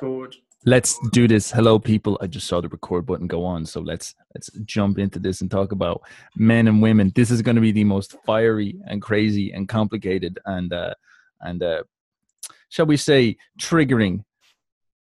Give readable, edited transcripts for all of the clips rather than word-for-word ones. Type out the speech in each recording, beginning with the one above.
record. Let's do this. Hello, people. I just saw the record button go on, so let's jump into this and talk about men and women. This is going to be the most fiery and crazy and complicated and shall we say triggering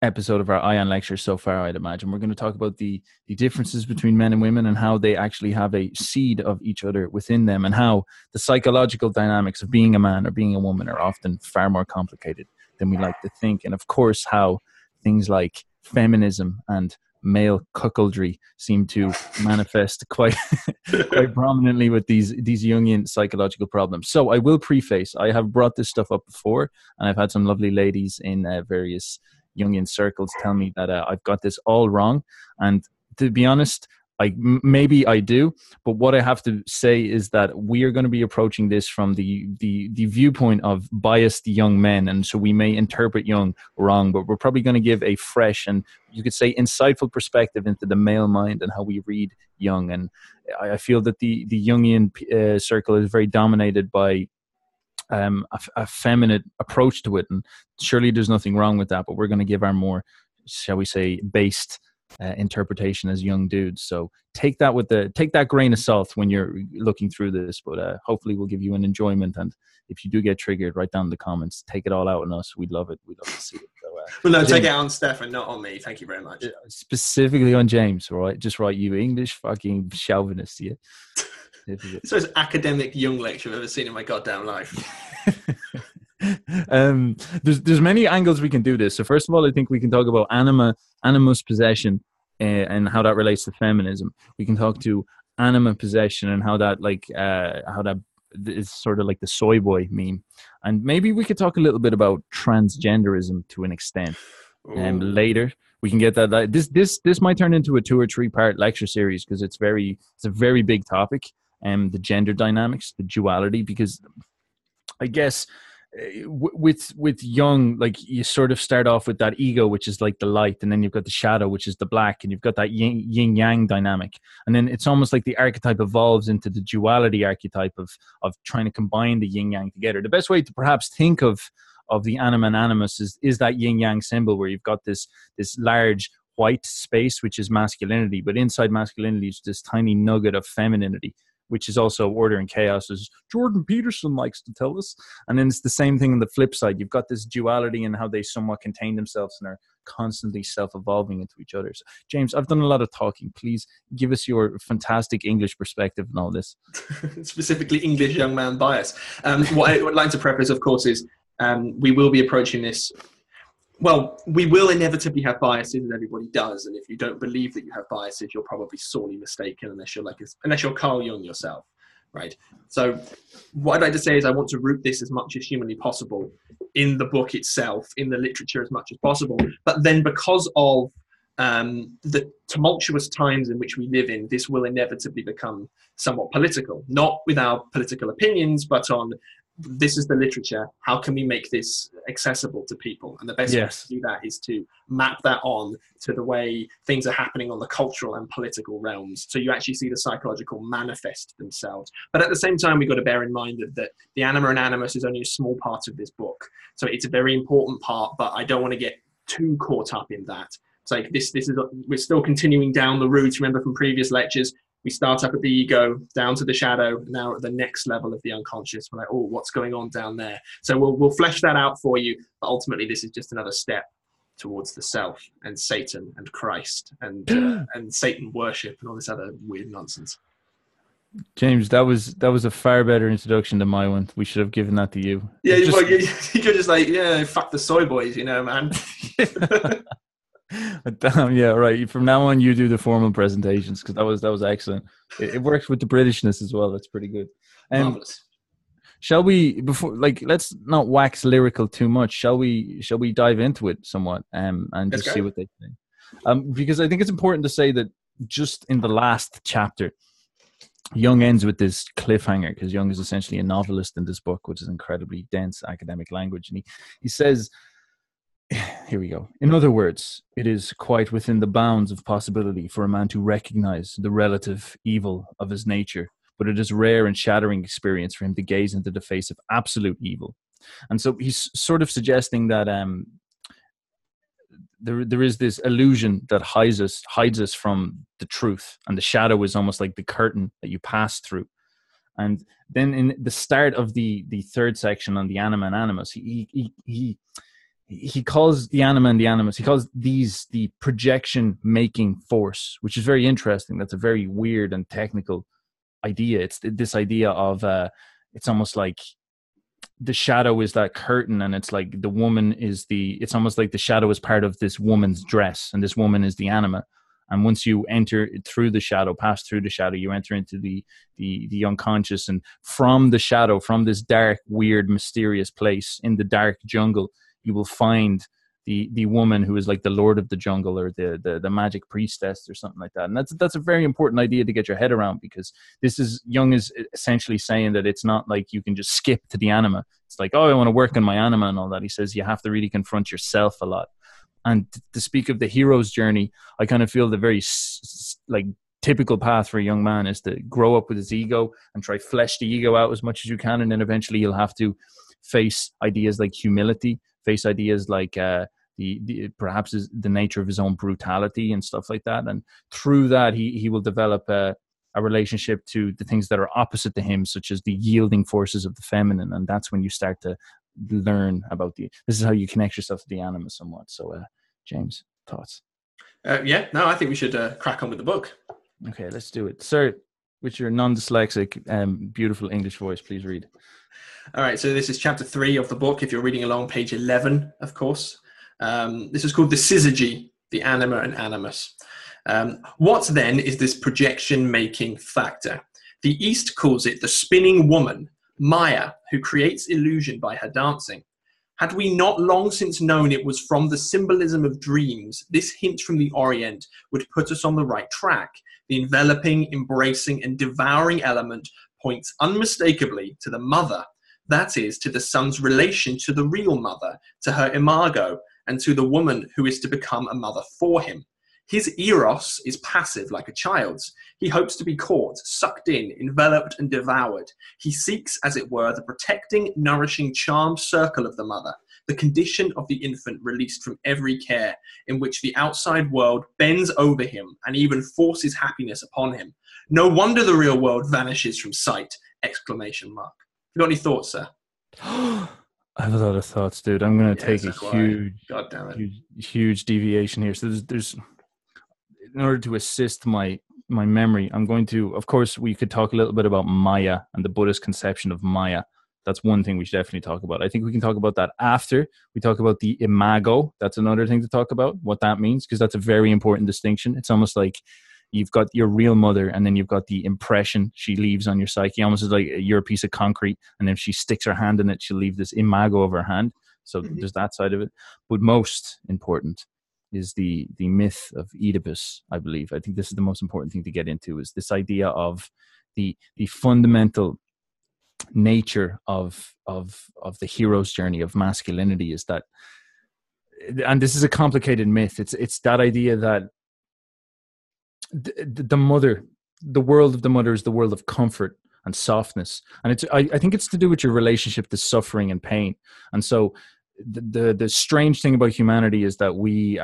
episode of our Aion lecture so far. I'd imagine we're going to talk about the differences between men and women and how they actually have a seed of each other within them, and how the psychological dynamics of being a man or being a woman are often far more complicated than we like to think, and of course how things like feminism and male cuckoldry seem to manifest quite prominently with these Jungian psychological problems. So I will preface, I have brought this stuff up before, and I've had some lovely ladies in various Jungian circles tell me that I've got this all wrong. And to be honest, maybe I do, but what I have to say is that we are going to be approaching this from the viewpoint of biased young men, and so we may interpret Jung wrong, but we're probably going to give a fresh and, you could say, insightful perspective into the male mind and how we read Jung. And I feel that the Jungian circle is very dominated by a feminine approach to it, and surely there's nothing wrong with that, but we're going to give our more, shall we say, based interpretation as young dudes. So take that grain of salt when you're looking through this, but hopefully we'll give you an enjoyment. And if you do get triggered, write down in the comments, take it all out on us. We'd love it. We'd love to see it. So, well, no, take it on Stefan, not on me. Thank you very much. Specifically on James, right? Just write, you English fucking chauvinist, yeah. It's the most academic Jung lecture I've ever seen in my goddamn life. There's many angles we can do this. So first of all, I think we can talk about animus possession and how that relates to feminism. We can talk to anima possession and how that is sort of like the soy boy meme. And maybe we could talk a little bit about transgenderism to an extent. Later we can get that. This might turn into a 2 or 3 part lecture series because it's a very big topic. The gender dynamics, the duality, because I guess with Jung, like, you sort of start off with that ego, which is like the light, and then you've got the shadow, which is the black, and you've got that yin yang dynamic, and then it's almost like the archetype evolves into the duality archetype of trying to combine the yin yang together. The best way to perhaps think of the anima and animus is that yin yang symbol, where you've got this large white space, which is masculinity, but inside masculinity is this tiny nugget of femininity, which is also order and chaos, as Jordan Peterson likes to tell us. And then it's the same thing on the flip side. You've got this duality and how they somewhat contain themselves and are constantly self-evolving into each other. So, James, I've done a lot of talking. Please give us your fantastic English perspective on all this. Specifically English young man bias. What I would like to preface, of course, is we will be approaching this. Well, we will inevitably have biases, and everybody does. And if you don't believe that you have biases, you're probably sorely mistaken, unless you're Carl Jung yourself, right? So what I'd like to say is I want to root this as much as humanly possible in the book itself, in the literature as much as possible. But then because of the tumultuous times in which we live in, this will inevitably become somewhat political, not with our political opinions, but on this is the literature. How can we make this accessible to people? And the best way to do that is to map that on to the way things are happening on the cultural and political realms. So you actually see the psychological manifest themselves. But at the same time, we've got to bear in mind that the anima and animus is only a small part of this book. So it's a very important part, but I don't want to get too caught up in that. It's like we're still continuing down the route. Remember from previous lectures, we start up at the ego, down to the shadow, now at the next level of the unconscious. We're like, oh, what's going on down there? So we'll flesh that out for you. But ultimately, this is just another step towards the self and Satan and Christ and Satan worship and all this other weird nonsense. James, that was a far better introduction than my one. We should have given that to you. Yeah, you're just like, yeah, fuck the soy boys, man. Damn, yeah, right. From now on, you do the formal presentations, because that was excellent. It works with the Britishness as well. That's pretty good. Marvelous. Shall we, let's not wax lyrical too much. Shall we dive into it somewhat and just see what they say? Because I think it's important to say that just in the last chapter, Jung ends with this cliffhanger, because Jung is essentially a novelist in this book, which is incredibly dense academic language, and he says, here we go. In other words, it is quite within the bounds of possibility for a man to recognize the relative evil of his nature, but it is a rare and shattering experience for him to gaze into the face of absolute evil. And so he's sort of suggesting that there is this illusion that hides us from the truth, and the shadow is almost like the curtain that you pass through. And then in the start of the third section on the anima and animus, he calls the anima and the animus, he calls these the projection making force, which is very interesting. That's a very weird and technical idea. It's this idea of it's almost like the shadow is that curtain, and it's like the woman is it's almost like the shadow is part of this woman's dress, and this woman is the anima. And once you enter through the shadow, pass through the shadow, you enter into the unconscious. And from the shadow, from this dark, weird, mysterious place in the dark jungle, you will find the woman who is like the lord of the jungle, or the magic priestess or something like that. And that's a very important idea to get your head around, because Jung is essentially saying that it's not like you can just skip to the anima. It's like, oh, I want to work on my anima and all that. He says you have to really confront yourself a lot. And to speak of the hero's journey, I kind of feel the very like typical path for a young man is to grow up with his ego and try flesh the ego out as much as you can. And then eventually you'll have to face ideas like humility, face ideas like perhaps the nature of his own brutality and stuff like that. And through that, he will develop a relationship to the things that are opposite to him, such as the yielding forces of the feminine. And that's when you start to learn about this is how you connect yourself to the anima somewhat. So James, thoughts? I think we should crack on with the book. Okay, let's do it. Sir, with your non-dyslexic beautiful English voice, please read. All right, so this is chapter 3 of the book. If you're reading along, page 11, of course. This is called the syzygy, the anima and animus. What then is this projection-making factor? The East calls it the spinning woman, Maya, who creates illusion by her dancing. Had we not long since known it was from the symbolism of dreams, this hint from the Orient would put us on the right track. The enveloping, embracing, and devouring element points unmistakably to the mother, that is, to the son's relation to the real mother, to her imago, and to the woman who is to become a mother for him. His eros is passive like a child's. He hopes to be caught, sucked in, enveloped, and devoured. He seeks, as it were, the protecting, nourishing, charmed circle of the mother, the condition of the infant released from every care, in which the outside world bends over him and even forces happiness upon him. No wonder the real world vanishes from sight! Exclamation mark. You got any thoughts, sir? I have a lot of thoughts, dude. I'm going to take a huge deviation here. So there's in order to assist my memory, I'm going to, of course, we could talk a little bit about Maya and the Buddhist conception of Maya. That's one thing we should definitely talk about. I think we can talk about that after we talk about the imago. That's another thing to talk about, what that means, because that's a very important distinction. It's almost like you've got your real mother, and then you've got the impression she leaves on your psyche, almost as like you're a piece of concrete, and if she sticks her hand in it, she'll leave this imago of her hand. So there's that side of it. But most important is the myth of Oedipus, I believe. I think this is the most important thing to get into, is this idea of the fundamental nature of the hero's journey of masculinity, is that, and this is a complicated myth, it's that idea that the mother, the world of the mother, is the world of comfort and softness, and I think it's to do with your relationship to suffering and pain. And so the strange thing about humanity is that we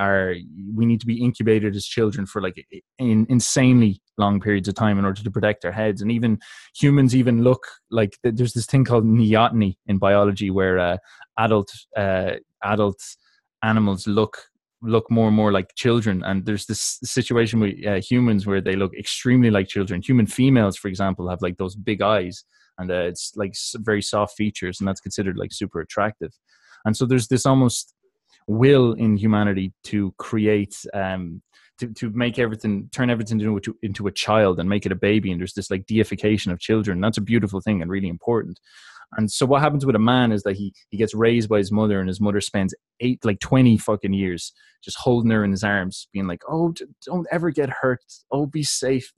need to be incubated as children for like insanely long periods of time in order to protect our heads. And even humans even look like, there's this thing called neoteny in biology, where adult animals look more and more like children. And there's this situation with humans where they look extremely like children. Human females, for example, have like those big eyes, and it's like very soft features, and that's considered like super attractive. And so there's this almost will in humanity to create, to make everything, turn everything into a child and make it a baby. And there's this like deification of children. That's a beautiful thing and really important. And so what happens with a man is that he gets raised by his mother, and his mother spends 20 fucking years just holding her in his arms, being like, oh, don't ever get hurt. Oh, be safe,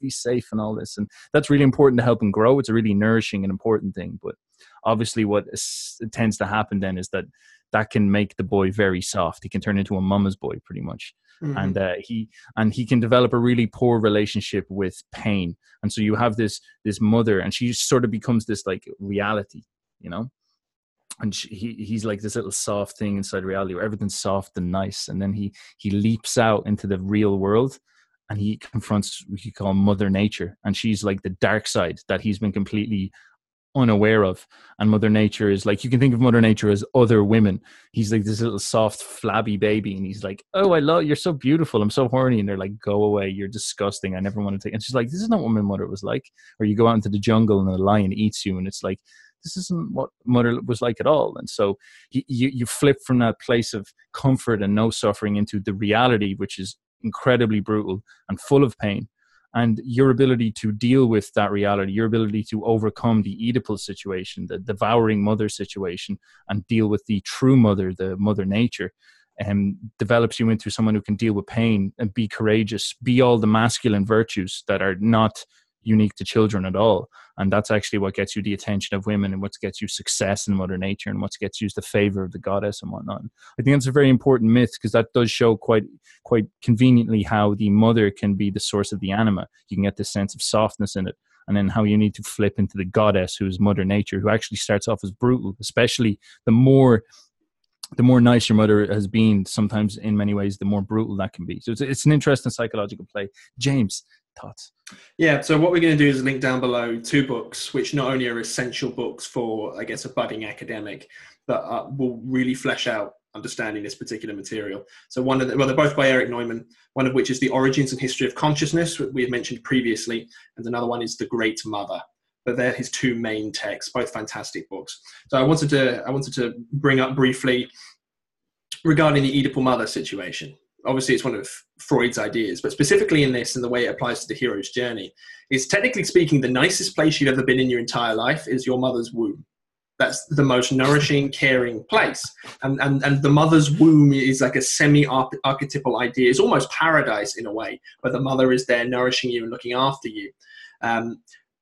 and all this. And that's really important to help him grow. It's a really nourishing and important thing. But obviously what tends to happen then is that can make the boy very soft. He can turn into a mama's boy pretty much. Mm-hmm. And he can develop a really poor relationship with pain. And so you have this mother, and she sort of becomes this like reality, you know? and he's like this little soft thing inside reality where everything's soft and nice, and then he leaps out into the real world, and he confronts what you call Mother Nature, and she's like the dark side that he's been completely unaware of. And Mother Nature is like, you can think of Mother Nature as other women. He's like this little soft flabby baby, and he's like, oh, I love, you're so beautiful, I'm so horny, and they're like, go away, you're disgusting, I never want to take. And she's like, this is not what my mother was like. Or you go out into the jungle and a lion eats you, and it's like, this isn't what mother was like at all. And so you flip from that place of comfort and no suffering into the reality, which is incredibly brutal and full of pain. And your ability to deal with that reality, your ability to overcome the Oedipal situation, the devouring mother situation, and deal with the true mother, the Mother Nature, develops you into someone who can deal with pain and be courageous, be all the masculine virtues that are not unique to children at all. And that's actually what gets you the attention of women, and what gets you success in Mother Nature, and what gets you the favor of the goddess and whatnot. I think that's a very important myth, because that does show quite conveniently how the mother can be the source of the anima. You can get this sense of softness in it, and then how you need to flip into the goddess, who's Mother Nature, who actually starts off as brutal, especially the more nice your mother has been, sometimes in many ways, the more brutal that can be. So it's an interesting psychological play. James, thoughts? Yeah, so what we're going to do is link down below 2 books, which not only are essential books for, I guess, a budding academic, but will really flesh out understanding this particular material. So they're both by Eric Neumann, one of which is The Origins and History of Consciousness, we have mentioned previously, and another one is The Great Mother. But they're his 2 main texts, both fantastic books. So I wanted to bring up briefly regarding the Oedipal mother situation. Obviously, it's one of Freud's ideas, but specifically in this and the way it applies to the hero's journey, is technically speaking, the nicest place you've ever been in your entire life is your mother's womb. That's the most nourishing, caring place. And the mother's womb is like a semi-archetypal idea. It's almost paradise in a way, where the mother is there nourishing you and looking after you.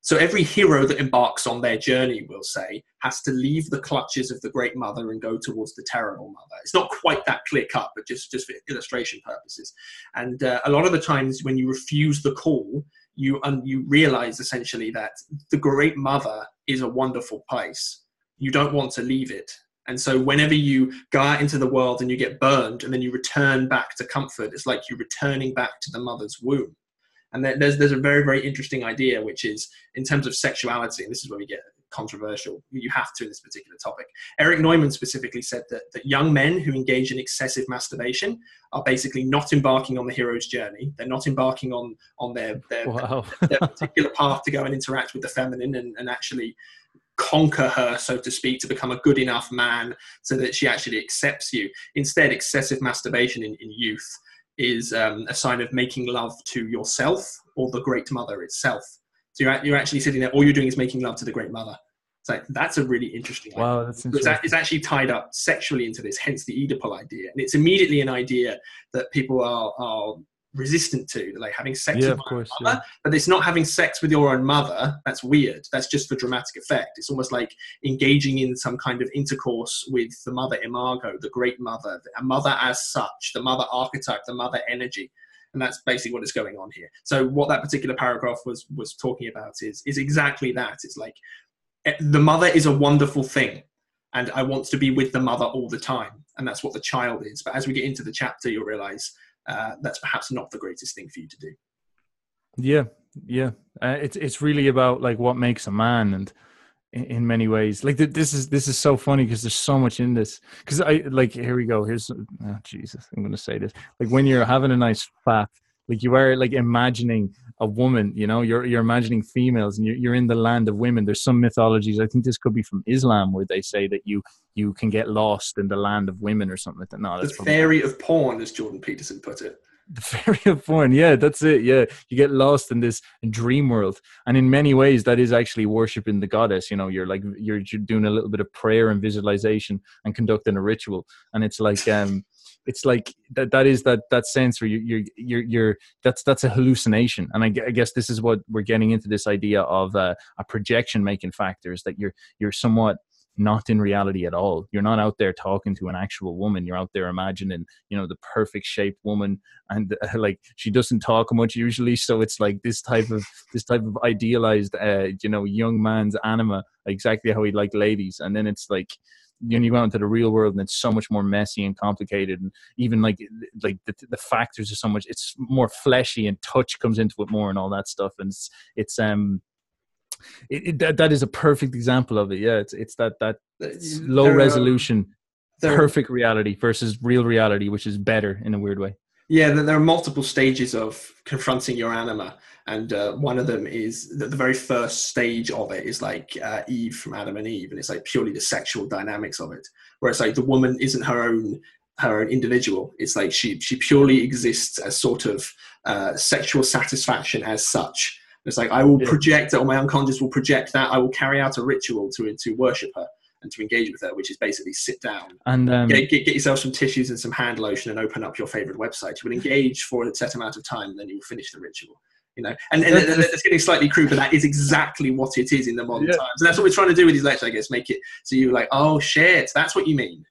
So every hero that embarks on their journey, we'll say, has to leave the clutches of the great mother and go towards the terrible mother. It's not quite that clear cut, but just for illustration purposes. And a lot of the times when you refuse the call, you realize essentially that the great mother is a wonderful place. You don't want to leave it. And so whenever you go out into the world and you get burned and then you return back to comfort, it's like you're returning back to the mother's womb. And there's a very, very interesting idea, which is in terms of sexuality, and this is where we get controversial, you have to in this particular topic. Eric Neumann specifically said that young men who engage in excessive masturbation are basically not embarking on the hero's journey. They're not embarking on their particular path to go and interact with the feminine and actually conquer her, so to speak, to become a good enough man so that she actually accepts you. Instead, excessive masturbation in youth is a sign of making love to yourself or the great mother itself. So you're actually sitting there, all you're doing is making love to the great mother. It's like, that's a really interesting idea. Wow, that's interesting. It's actually tied up sexually into this, hence the Oedipal idea. And it's immediately an idea that people are resistant to, like having sex with your own mother, but it's not having sex with your own mother. That's weird. That's just for dramatic effect. It's almost like engaging in some kind of intercourse with the mother imago, the great mother, a mother as such, the mother archetype, the mother energy. And that's basically what is going on here. So what that particular paragraph was talking about is exactly that. It's like, the mother is a wonderful thing, and I want to be with the mother all the time. And that's what the child is. But as we get into the chapter, you'll realize that's perhaps not the greatest thing for you to do. Yeah. It's really about like what makes a man, and in many ways, like this is so funny because there's so much in this. Because here we go. Here's Jesus, I'm going to say this. Like when you're having a nice fat, like you are like imagining a woman, you know, you're imagining females, and you're in the land of women. There's some mythologies, I think this could be from Islam, where they say that you can get lost in the land of women or something like that. No, that's the fairy of porn, as Jordan Peterson put it. The fairy of porn, yeah, that's it. Yeah, you get lost in this dream world, and in many ways, that is actually worshiping the goddess. You know, you're doing a little bit of prayer and visualization and conducting a ritual, and it's like that is that sense where you're that's a hallucination. And I guess this is what we're getting into, this idea of a projection making factors, that you're somewhat not in reality at all. You're not out there talking to an actual woman. You're out there imagining, you know, the perfect shaped woman, and like she doesn't talk much usually. So it's like this type of idealized, young man's anima, exactly how he'd like ladies. And then it's like when you go out into the real world, and it's so much more messy and complicated, and even like the factors are so much, it's more fleshy, and touch comes into it more and all that stuff. And that is a perfect example of it. Yeah, it's that low resolution, perfect reality versus real reality, which is better in a weird way. Yeah, there are multiple stages of confronting your anima, and one of them is that the very first stage of it is like Eve from Adam and Eve, and it's like purely the sexual dynamics of it, where it's like the woman isn't her own individual. It's like she purely exists as sort of sexual satisfaction as such. It's like I will project that, or my unconscious will project that. I will carry out a ritual to worship her and to engage with her, which is basically sit down and get yourself some tissues and some hand lotion and open up your favorite website. You will engage for a set amount of time, and then you will finish the ritual. You know, and that's getting slightly crude, but that is exactly what it is in the modern times. And that's what we're trying to do with these lectures, I guess, make it so you're like, oh shit, that's what you mean.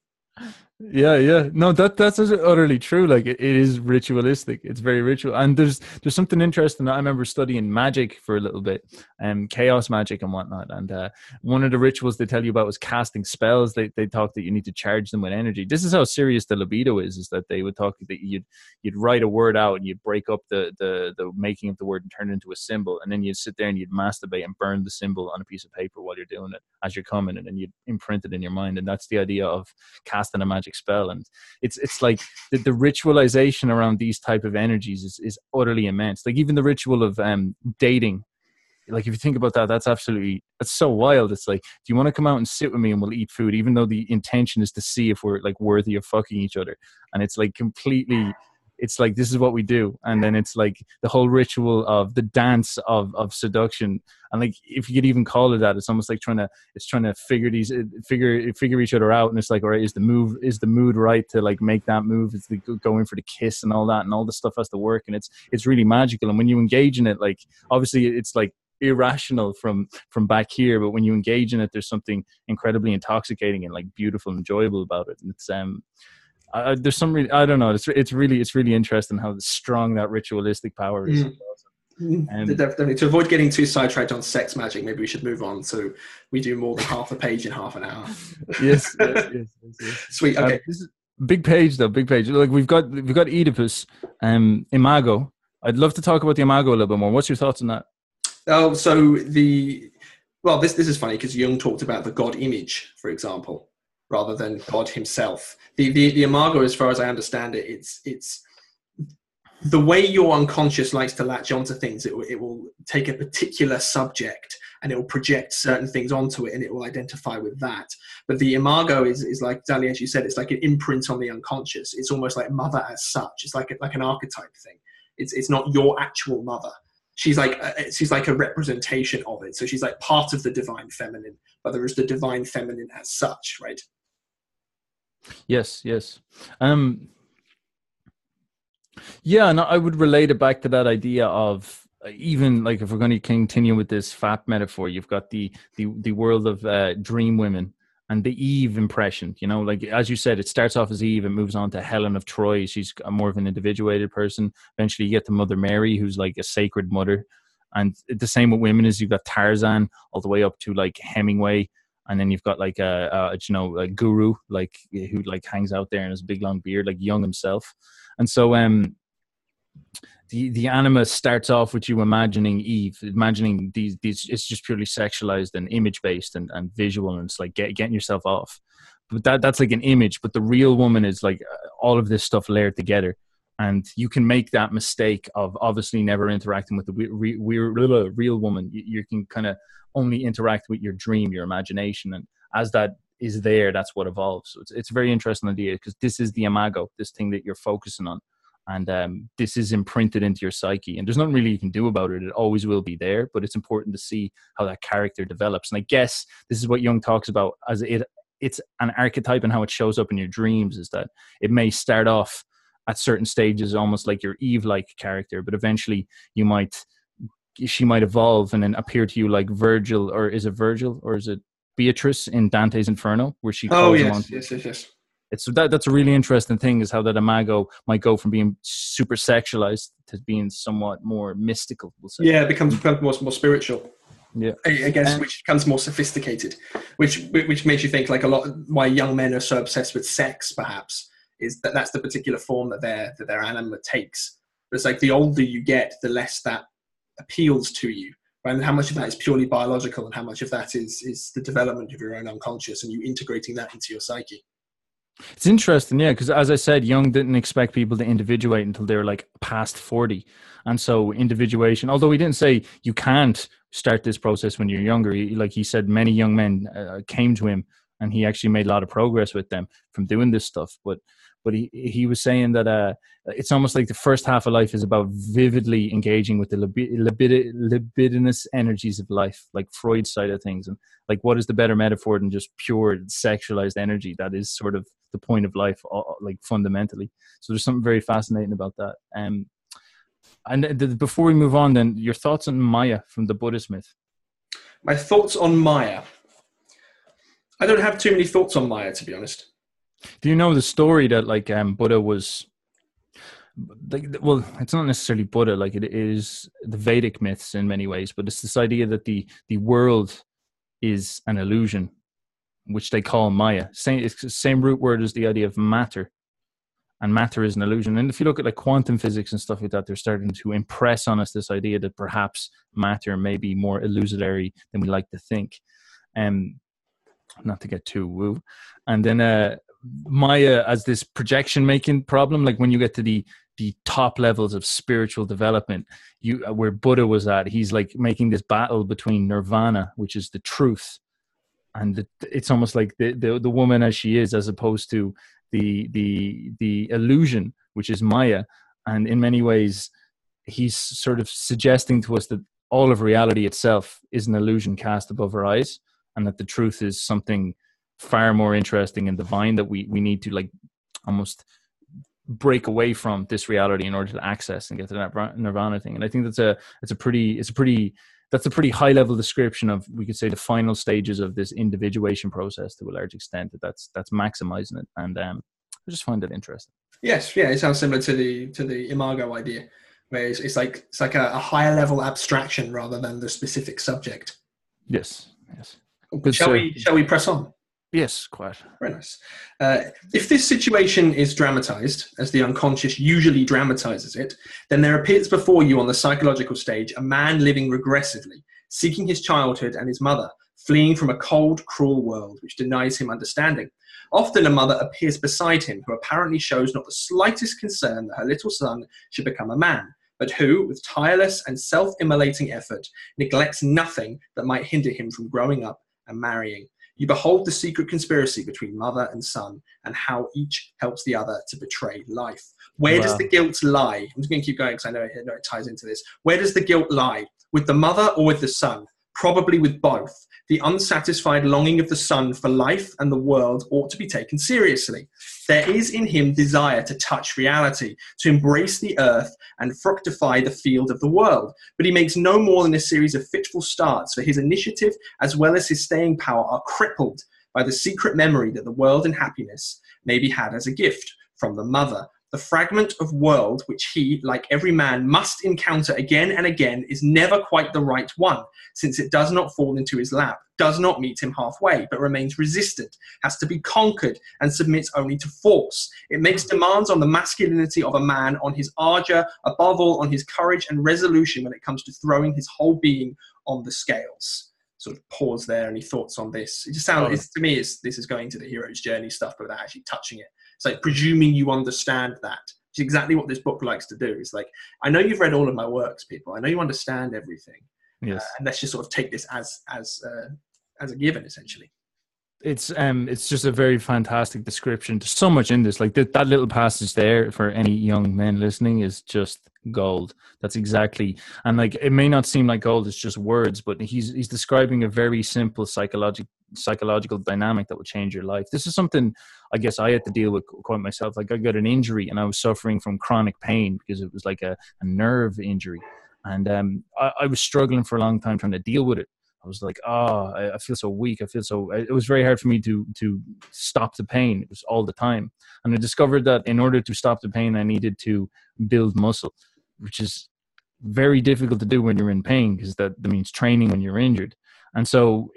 Yeah. No, that's utterly true. Like it is ritualistic. It's very ritual. And there's something interesting. I remember studying magic for a little bit, chaos magic and whatnot. And one of the rituals they tell you about was casting spells. They talk that you need to charge them with energy. This is how serious the libido is that they would talk that you'd write a word out and you'd break up the making of the word and turn it into a symbol. And then you'd sit there and you'd masturbate and burn the symbol on a piece of paper while you're doing it as you're coming, and then you'd imprint it in your mind. And that's the idea of casting a magic spell. And it's like the ritualization around these type of energies is utterly immense. Like even the ritual of dating, like if you think about that, that's so wild. It's like, do you want to come out and sit with me and we'll eat food, even though the intention is to see if we're like worthy of fucking each other? And it's like completely, it's like, this is what we do. And then it's like the whole ritual of the dance of seduction. And like, if you could even call it that, it's almost like trying to figure each other out. And it's like, all right, is the mood right to like make that move? Is the going for the kiss and all that, and all the stuff has to work. And it's really magical. And when you engage in it, like obviously it's like irrational from back here, but when you engage in it, there's something incredibly intoxicating and like beautiful and enjoyable about it. And it's there's some really, I don't know, it's really interesting how strong that ritualistic power is. Definitely. To avoid getting too sidetracked on sex magic, maybe we should move on so we do more than half a page in half an hour. Yes. Sweet. Okay. This is big page. Like we've got Oedipus, Imago. I'd love to talk about the Imago a little bit more. What's your thoughts on that? Oh, so this is funny because Jung talked about the God image, for example, rather than God himself. The Imago, as far as I understand it, it's the way your unconscious likes to latch onto things. It will take a particular subject and it will project certain things onto it, and it will identify with that. But the Imago is like, Dali, as you said, it's like an imprint on the unconscious. It's almost like mother as such. It's like an archetype thing. It's not your actual mother. She's like a representation of it. So she's like part of the divine feminine, but there is the divine feminine as such, right? Yes. Yeah, and I would relate it back to that idea of even like if we're going to continue with this FAP metaphor, you've got the world of dream women and the Eve impression. You know, like as you said, it starts off as Eve, it moves on to Helen of Troy. She's more of an individuated person. Eventually, you get to Mother Mary, who's like a sacred mother. And the same with women is you've got Tarzan all the way up to like Hemingway. And then you've got like a guru, like who like hangs out there in his big long beard, like Jung himself. And so the anima starts off with you imagining Eve, imagining these it's just purely sexualized and image based and visual, and it's like getting yourself off. But that's like an image, but the real woman is like all of this stuff layered together. And you can make that mistake of obviously never interacting with the real woman. You can kind of only interact with your dream, your imagination. And as that is there, that's what evolves. So it's a very interesting idea because this is the Imago, this thing that you're focusing on. And this is imprinted into your psyche. And there's nothing really you can do about it. It always will be there, but it's important to see how that character develops. And I guess this is what Jung talks about as it's an archetype, and how it shows up in your dreams is that it may start off at certain stages almost like your Eve-like character, but eventually she might evolve and then appear to you like Virgil, or is it Virgil, or is it Beatrice in Dante's Inferno, where she calls him on. Yes. That's a really interesting thing, is how that Imago might go from being super sexualized to being somewhat more mystical, we'll say. Yeah, it becomes more spiritual. Yeah. I guess, which becomes more sophisticated, which makes you think like a lot why young men are so obsessed with sex, perhaps, is that's the particular form that their anima takes. But it's like the older you get, the less that appeals to you, right? And how much of that is purely biological and how much of that is the development of your own unconscious and you integrating that into your psyche. It's interesting, yeah, because as I said, Jung didn't expect people to individuate until they were like past 40. And so individuation, although he didn't say you can't start this process when you're younger, he said many young men came to him and he actually made a lot of progress with them from doing this stuff. But he was saying that it's almost like the first half of life is about vividly engaging with the libidinous energies of life, like Freud's side of things. And like, what is the better metaphor than just pure sexualized energy? That is sort of the point of life, like fundamentally. So there's something very fascinating about that. And before we move on, then, your thoughts on Maya from the Buddhist myth? My thoughts on Maya. I don't have too many thoughts on Maya, to be honest. Do you know the story that like Buddha was like, well, it's not necessarily Buddha, like it is the Vedic myths in many ways, but it's this idea that the world is an illusion, which they call Maya. It's the same root word as the idea of matter, and matter is an illusion. And if you look at like quantum physics and stuff like that, they're starting to impress on us this idea that perhaps matter may be more illusory than we like to think. Not to get too woo. And then Maya as this projection making problem, like when you get to the top levels of spiritual development, where Buddha was at, he's like making this battle between nirvana, which is the truth, and it's almost like the woman as she is, as opposed to the illusion, which is Maya. And in many ways, he's sort of suggesting to us that all of reality itself is an illusion cast above our eyes, and that the truth is something far more interesting and divine that we need to like almost break away from this reality in order to access and get to that nirvana thing. And I think that's a pretty high level description of, we could say, the final stages of this individuation process to a large extent. That's maximizing it, and I just find it interesting. Yes, yeah, it sounds similar to the imago idea, where it's like a higher level abstraction rather than the specific subject. Yes. Shall we press on? Yes, quite. Very nice. If this situation is dramatized, as the unconscious usually dramatizes it, then there appears before you on the psychological stage a man living regressively, seeking his childhood and his mother, fleeing from a cold, cruel world which denies him understanding. Often a mother appears beside him who apparently shows not the slightest concern that her little son should become a man, but who, with tireless and self-immolating effort, neglects nothing that might hinder him from growing up and marrying. You behold the secret conspiracy between mother and son, and how each helps the other to betray life. Where does the guilt lie? I'm just going to keep going because I know it ties into this. Where does the guilt lie? With the mother or with the son? Probably with both. The unsatisfied longing of the son for life and the world ought to be taken seriously. There is in him desire to touch reality, to embrace the earth and fructify the field of the world. But he makes no more than a series of fitful starts, for his initiative as well as his staying power are crippled by the secret memory that the world and happiness may be had as a gift from the mother. The fragment of world which he, like every man, must encounter again and again is never quite the right one, since it does not fall into his lap, does not meet him halfway, but remains resistant, has to be conquered, and submits only to force. It makes demands on the masculinity of a man, on his ardor, above all on his courage and resolution when it comes to throwing his whole being on the scales. Sort of pause there. Any thoughts on this? It just sounds, to me, this is going to the hero's journey stuff, but without actually touching it. It's like presuming you understand that. It's exactly what this book likes to do. It's like, I know you've read all of my works, people. I know you understand everything. Yes. And let's just sort of take this as a given, essentially. It's just a very fantastic description. There's so much in this. Like that little passage there for any young men listening is just gold. That's exactly, and like it may not seem like gold, it's just words, but he's describing a very simple psychological dynamic that will change your life. This is something I guess I had to deal with quite myself. Like I got an injury and I was suffering from chronic pain because it was like a nerve injury, and I was struggling for a long time trying to deal with it. I was like, I feel so weak. It was very hard for me to stop the pain. It was all the time. And I discovered that in order to stop the pain, I needed to build muscle, which is very difficult to do when you're in pain, because that means training when you're injured. And so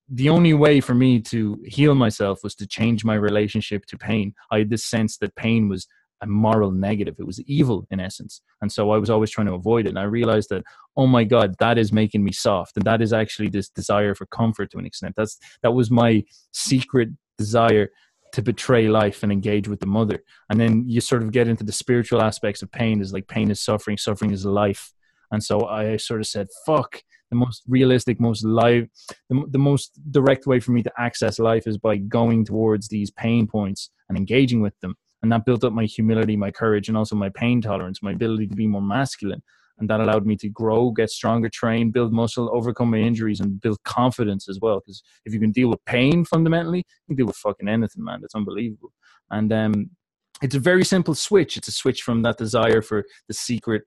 the only way for me to heal myself was to change my relationship to pain. I had this sense that pain was a moral negative. It was evil in essence. And so I was always trying to avoid it. And I realized that, oh my God, that is making me soft. And that is actually this desire for comfort to an extent. That was my secret desire to betray life and engage with the mother. And then you sort of get into the spiritual aspects of pain, is like pain is suffering, suffering is life. And so I sort of said, fuck, the most realistic, most live, the most direct way for me to access life is by going towards these pain points and engaging with them. And that built up my humility, my courage, and also my pain tolerance, my ability to be more masculine. And that allowed me to grow, get stronger, train, build muscle, overcome my injuries, and build confidence as well. Because if you can deal with pain fundamentally, you can deal with fucking anything, man. It's unbelievable. And it's a very simple switch. It's a switch from that desire for the secret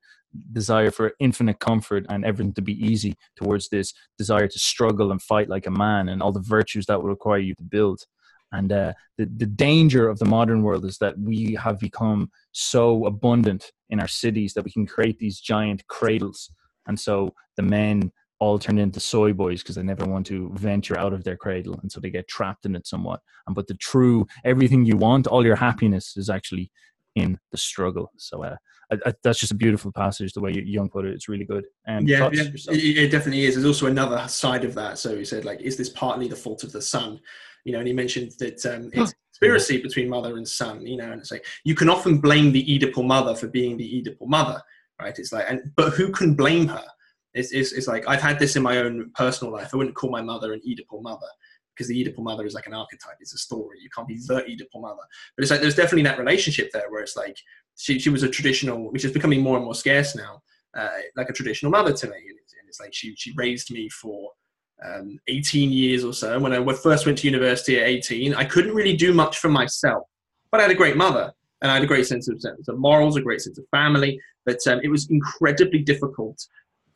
desire for infinite comfort and everything to be easy towards this desire to struggle and fight like a man and all the virtues that will require you to build. And the danger of the modern world is that we have become so abundant in our cities that we can create these giant cradles. And so the men all turn into soy boys because they never want to venture out of their cradle. And so they get trapped in it somewhat. But the true, everything you want, all your happiness is actually in the struggle. So that's just a beautiful passage, the way Jung put it. It's really good. It definitely is. There's also another side of that. So he said, like, is this partly the fault of the son? You know, and he mentioned that it's a conspiracy between mother and son, you know, and it's like, you can often blame the Oedipal mother for being the Oedipal mother, right? It's like, but who can blame her? It's like, I've had this in my own personal life. I wouldn't call my mother an Oedipal mother, because the Oedipal mother is like an archetype. It's a story. You can't be the Oedipal mother. But it's like, there's definitely that relationship there where it's like, she was a traditional, which is becoming more and more scarce now, like a traditional mother to me. And it's like, she raised me for 18 years or so. When I first went to university at 18, I couldn't really do much for myself, but I had a great mother, and I had a great sense of morals, a great sense of family. But it was incredibly difficult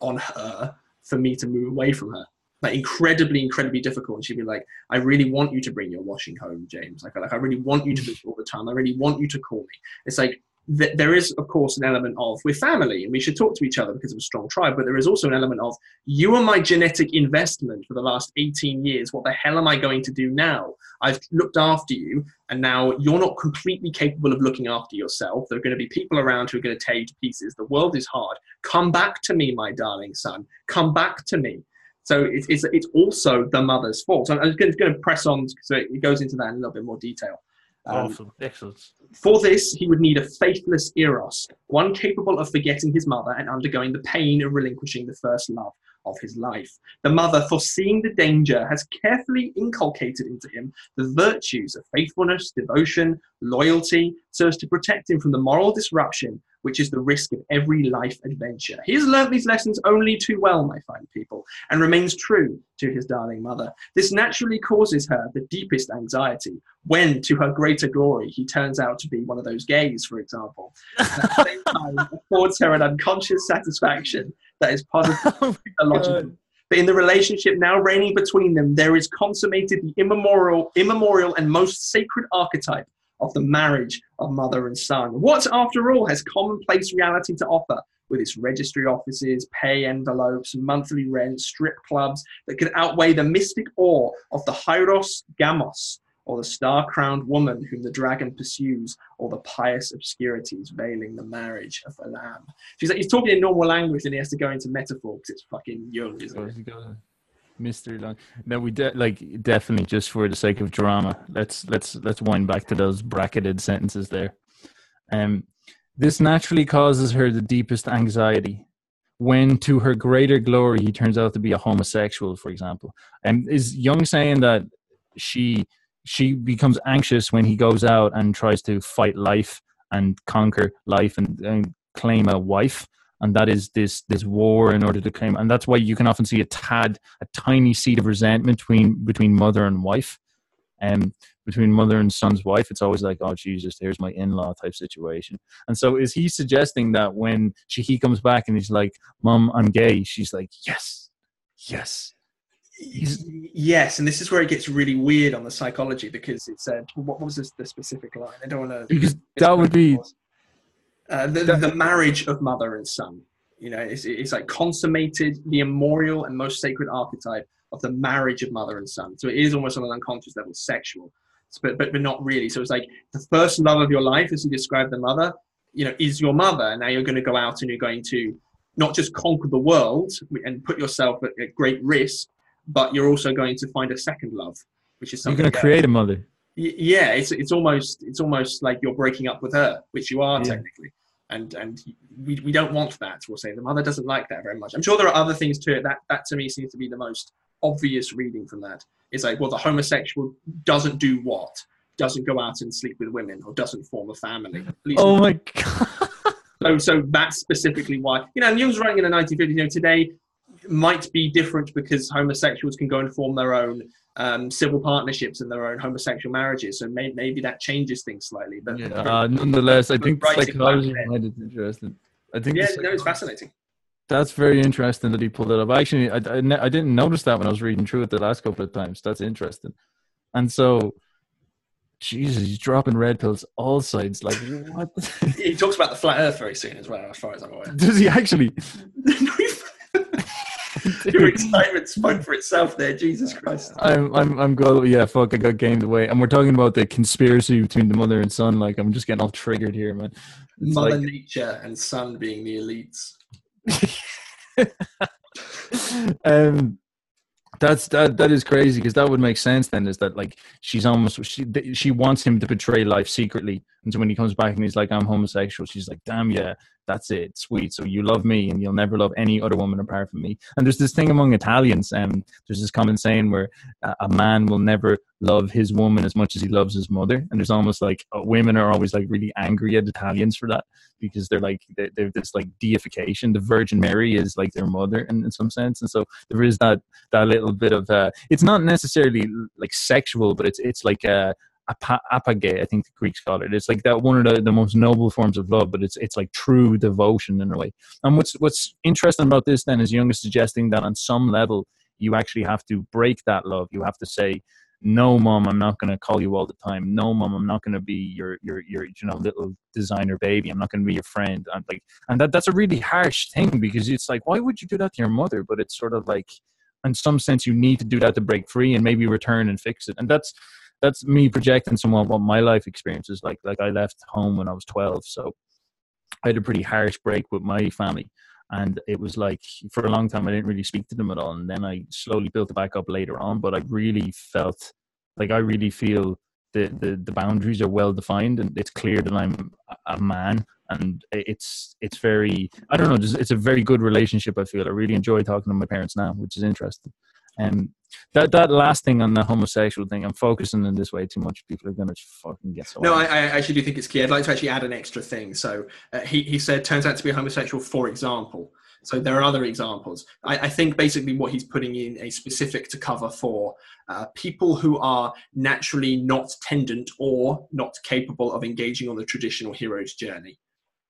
on her for me to move away from her. Like, incredibly difficult. And she'd be like, I really want you to bring your washing home, James. Like I really want you to do it all the time. I really want you to call me. It's like, there is, of course, an element of, we're family and we should talk to each other because of a strong tribe, but there is also an element of, you are my genetic investment for the last 18 years. What the hell am I going to do now? I've looked after you, and now you're not completely capable of looking after yourself. There are going to be people around who are going to tear you to pieces. The world is hard. Come back to me, my darling son. Come back to me. So it's also the mother's fault. So I'm going to press on, so it goes into that in a little bit more detail. Awesome. Excellent. For this, he would need a faithless Eros, one capable of forgetting his mother and undergoing the pain of relinquishing the first love of his life. The mother, foreseeing the danger, has carefully inculcated into him the virtues of faithfulness, devotion, loyalty, so as to protect him from the moral disruption, which is the risk of every life adventure. He has learnt these lessons only too well, my fine people, and remains true to his darling mother. This naturally causes her the deepest anxiety when, to her greater glory, he turns out to be one of those gays, for example. And at the same time, affords her an unconscious satisfaction that is positive and logical. But in the relationship now reigning between them, there is consummated the immemorial and most sacred archetype of the marriage of mother and son. What, after all, has commonplace reality to offer, with its registry offices, pay envelopes, monthly rent, strip clubs, that could outweigh the mystic awe of the Hyros Gamos, or the star-crowned woman whom the dragon pursues, or the pious obscurities veiling the marriage of a lamb? She's like, he's talking in normal language and he has to go into metaphor because it's fucking Jung, isn't it? Mystery long. No, we definitely, just for the sake of drama, let's wind back to those bracketed sentences there. This naturally causes her the deepest anxiety when, to her greater glory, he turns out to be a homosexual, for example. And is Jung saying that she becomes anxious when he goes out and tries to fight life and conquer life and claim a wife? And that is this war in order to claim, and that's why you can often see a tiny seed of resentment between mother and wife, and between mother and son's wife. It's always like, oh Jesus, here's my in-law type situation. And so is he suggesting that when he comes back and he's like, Mom, I'm gay, she's like, yes. Yes, and this is where it gets really weird on the psychology, because it said, what was the specific line? I don't want to. Because that would be the marriage of mother and son. It's like consummated the immemorial and most sacred archetype of the marriage of mother and son. So it is almost on an unconscious level sexual, but not really. So it's like the first love of your life, as you described the mother, is your mother. And now you're going to go out and you're going to not just conquer the world and put yourself at great risk, but you're also going to find a second love, which is something. You're going to create a mother. Yeah, it's almost like you're breaking up with her, which you are technically. And we don't want that. We'll say the mother doesn't like that very much. I'm sure there are other things to it. That to me seems to be the most obvious reading from that. It's like, well, the homosexual doesn't do what? Doesn't go out and sleep with women, or doesn't form a family. Oh my God. So that's specifically why, and Jung's writing in the 1950s, today might be different because homosexuals can go and form their own civil partnerships and their own homosexual marriages. So maybe that changes things slightly. But nonetheless, I think psychology behind it's interesting. I think it's fascinating. That's very interesting that he pulled it up. Actually, I didn't notice that when I was reading through it the last couple of times. That's interesting. And so, Jesus, he's dropping red pills all sides. Like, what? He talks about the flat Earth very soon as well, as far as I'm aware. Does he actually? Your excitement spoke for itself there, Jesus Christ. I'm good. Yeah, fuck, I got gamed away. And we're talking about the conspiracy between the mother and son. Like, I'm just getting all triggered here, man. It's Mother Nature and son being the elites. That is crazy, because that would make sense then, is that like she wants him to portray life secretly, and so when he comes back and he's like, I'm homosexual, she's like, damn, yeah, that's it, sweet, so you love me and you'll never love any other woman apart from me. And there's this thing among Italians, there's this common saying where a man will never love his woman as much as he loves his mother, and there's almost like women are always like really angry at Italians for that, because they're like they're this like deification. The Virgin Mary is like their mother in some sense, and so there is that little bit of it's not necessarily like sexual, but it's like apage, I think the Greeks call it. It's like that one of the most noble forms of love, but it's like true devotion in a way. And what's interesting about this then is Jung is suggesting that on some level you actually have to break that love. You have to say, no, mom, I'm not going to call you all the time. No, mom, I'm not going to be your little designer baby. I'm not going to be your friend. And that's a really harsh thing, because it's like, why would you do that to your mother? But it's sort of like, in some sense, you need to do that to break free and maybe return and fix it. And that's me projecting somewhat what my life experience is like. Like, I left home when I was 12, so I had a pretty harsh break with my family. And it was like, for a long time, I didn't really speak to them at all. And then I slowly built it back up later on. But I really felt like, I really feel the boundaries are well defined, and it's clear that I'm a man. And it's very, I don't know, it's a very good relationship, I feel. I really enjoy talking to my parents now, which is interesting. And that last thing on the homosexual thing, I'm focusing in this way too much. People are going to fucking get so. No, I actually do think it's key. I'd like to actually add an extra thing. So he said, turns out to be a homosexual, for example. So there are other examples. I think basically what he's putting in a specific to cover for people who are naturally not tendent or not capable of engaging on the traditional hero's journey.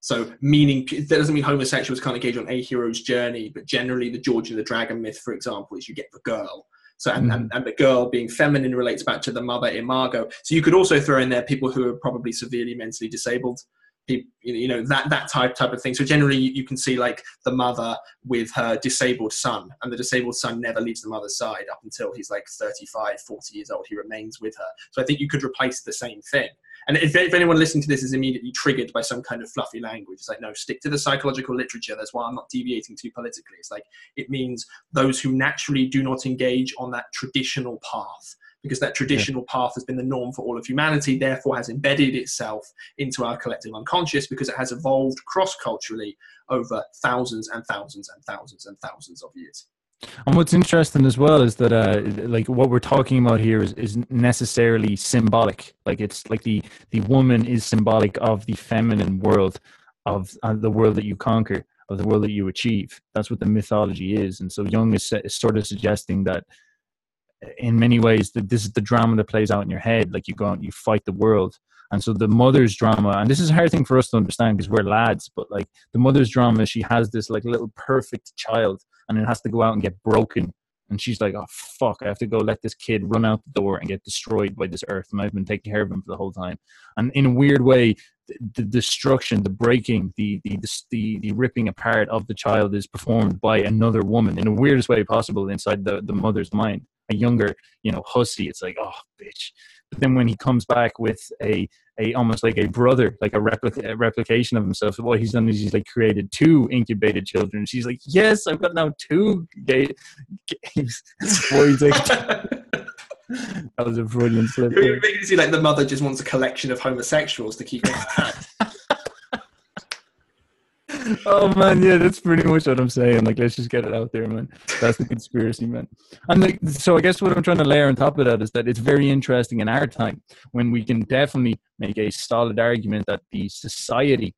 So meaning, that doesn't mean homosexuals can't engage on a hero's journey, but generally the George and the Dragon myth, for example, is you get the girl. So and the girl being feminine relates back to the mother imago. So you could also throw in there people who are probably severely mentally disabled, people, that type of thing. So generally you can see like the mother with her disabled son, and the disabled son never leaves the mother's side up until he's like 35, 40 years old. He remains with her. So I think you could replace the same thing. And if anyone listening to this is immediately triggered by some kind of fluffy language, it's like, no, stick to the psychological literature. That's why I'm not deviating too politically. It's like, it means those who naturally do not engage on that traditional path, because that traditional path has been the norm for all of humanity, therefore has embedded itself into our collective unconscious, because it has evolved cross-culturally over thousands and thousands and thousands and thousands of years. And what's interesting as well is that like what we're talking about here is necessarily symbolic. Like, it's like the woman is symbolic of the feminine world, of the world that you conquer, of the world that you achieve. That's what the mythology is. And so Jung is sort of suggesting that in many ways that this is the drama that plays out in your head. Like, you go out and you fight the world. And so the mother's drama, and this is a hard thing for us to understand because we're lads, but like the mother's drama, she has this like little perfect child, and it has to go out and get broken And she's like, oh, fuck, I have to go let this kid run out the door and get destroyed by this earth. And I've been taking care of him for the whole time. And in a weird way, the destruction, the breaking, the ripping apart of the child is performed by another woman in the weirdest way possible inside the mother's mind. A younger, hussy. It's like, oh, bitch. But then when he comes back with a almost like a brother, like a replication of himself, so what he's done is he's like created 2 incubated children. She's like, yes, I've got now 2 gays. Boys, like, that was a Freudian slip. You're making it seem like the mother just wants a collection of homosexuals to keep in. Oh man, yeah, that's pretty much what I'm saying. Like, let's just get it out there, man. That's the conspiracy, man. And like, so I guess what I'm trying to layer on top of that is that it's very interesting in our time when we can definitely make a solid argument that the society,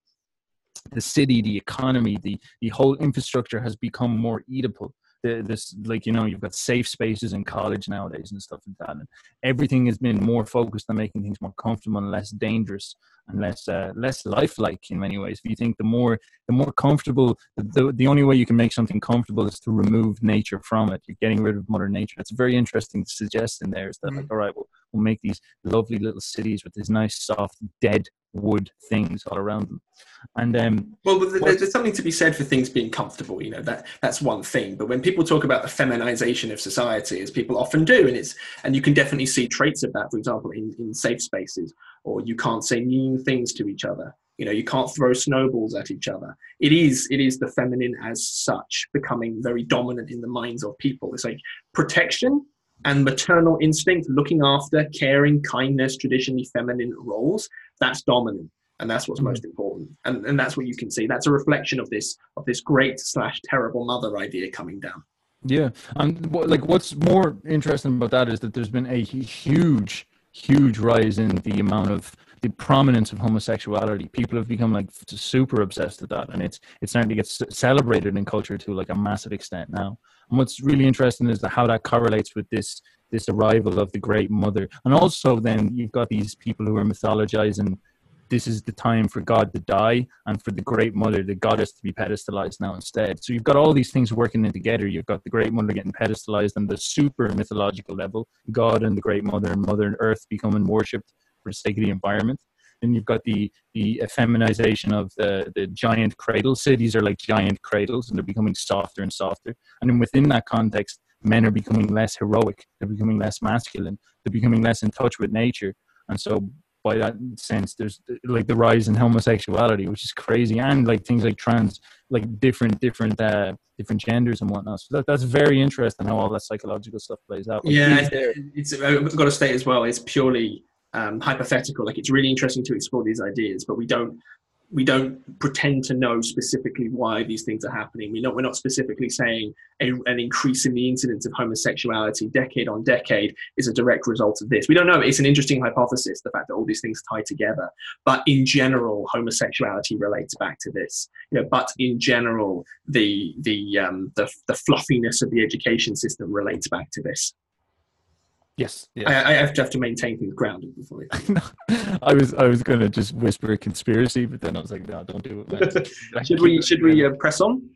the city, the economy, the whole infrastructure has become more Oedipal. This, like, you've got safe spaces in college nowadays and stuff like that, and everything has been more focused on making things more comfortable and less dangerous and less lifelike in many ways. If you think the more comfortable, the only way you can make something comfortable is to remove nature from it. You're getting rid of Mother Nature. That's very interesting to suggest in there, is that like, all right, we'll make these lovely little cities with these nice soft dead wood things all around them. And there's something to be said for things being comfortable. That's one thing. But when people talk about the feminization of society, as people often do, and you can definitely see traits of that, for example, in safe spaces, or you can't say mean things to each other. You can't throw snowballs at each other. It is the feminine as such becoming very dominant in the minds of people. It's like protection and maternal instinct, looking after, caring, kindness, traditionally feminine roles. That's dominant. And that's what's most important. And that's what you can see. That's a reflection of this great / terrible mother idea coming down. Yeah. And what's more interesting about that is that there's been a huge rise in the prominence of homosexuality. People have become like super obsessed with that, and it's starting to get celebrated in culture to like a massive extent now. And what's really interesting is how that correlates with this arrival of the Great Mother. And also then you've got these people who are mythologizing this is the time for God to die and for the Great Mother, the goddess, to be pedestalized now instead. So you've got all these things working in together. You've got the Great Mother getting pedestalized on the super mythological level, God and the Great Mother and Mother and Earth becoming worshipped for the sake of the environment. Then you've got the feminization of the giant cradles. Cities are like giant cradles, and they're becoming softer and softer. And then within that context, men are becoming less heroic. They're becoming less masculine. They're becoming less in touch with nature. And so by that sense, there's like the rise in homosexuality, which is crazy, and like things like trans, like different genders and whatnot. So that's very interesting how all that psychological stuff plays out. Yeah, I've got to state as well, it's purely hypothetical. Like, it's really interesting to explore these ideas, but we don't pretend to know specifically why these things are happening. We're not specifically saying an increase in the incidence of homosexuality decade on decade is a direct result of this. We don't know. It's an interesting hypothesis, the fact that all these things tie together. But in general, homosexuality relates back to this. But in general, the fluffiness of the education system relates back to this. Yes. I have to maintain things grounded before we... I was going to just whisper a conspiracy, but then I was like, no, don't do it, man. Should we press on?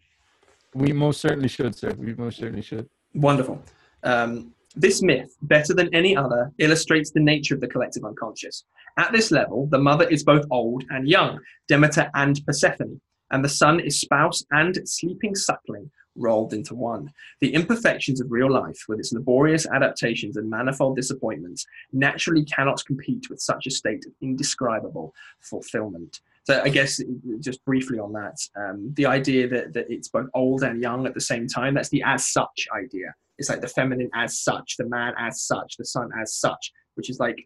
We most certainly should, sir. We most certainly should. Wonderful. This myth, better than any other, illustrates the nature of the collective unconscious. At this level, the mother is both old and young, Demeter and Persephone, and the son is spouse and sleeping suckling, rolled into one. The imperfections of real life, with its laborious adaptations and manifold disappointments, naturally cannot compete with such a state of indescribable fulfillment. So I guess just briefly on that, the idea that it's both old and young at the same time, that's the as such idea. It's like the feminine as such, the man as such, the son as such, which is like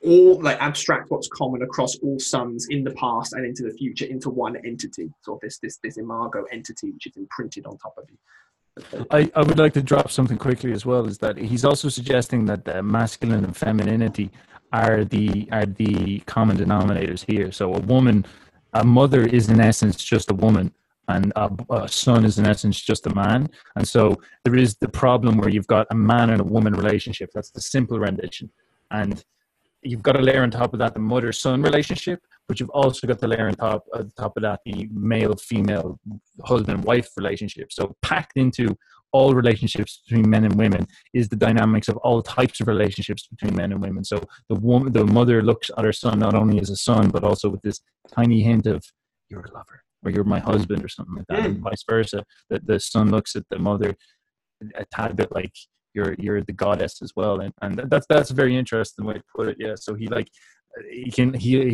all like abstract what's common across all sons in the past and into the future into one entity. So this imago entity which is imprinted on top of you. I would like to drop something quickly as well, is that he's also suggesting that the masculine and femininity are the common denominators here. So a mother is in essence just a woman, and a son is in essence just a man. And so there is the problem where you've got a man and a woman relationship. That's the simple rendition. And you've got to layer on top of that the mother-son relationship, but you've also got to layer on top of that the male-female husband-wife relationship. So packed into all relationships between men and women is the dynamics of all types of relationships between men and women. So the mother looks at her son not only as a son, but also with this tiny hint of, you're a lover, or you're my husband, or something like that, and vice versa. That the son looks at the mother a tad bit like, you're the goddess as well, and that's a very interesting way to put it. Yeah, so he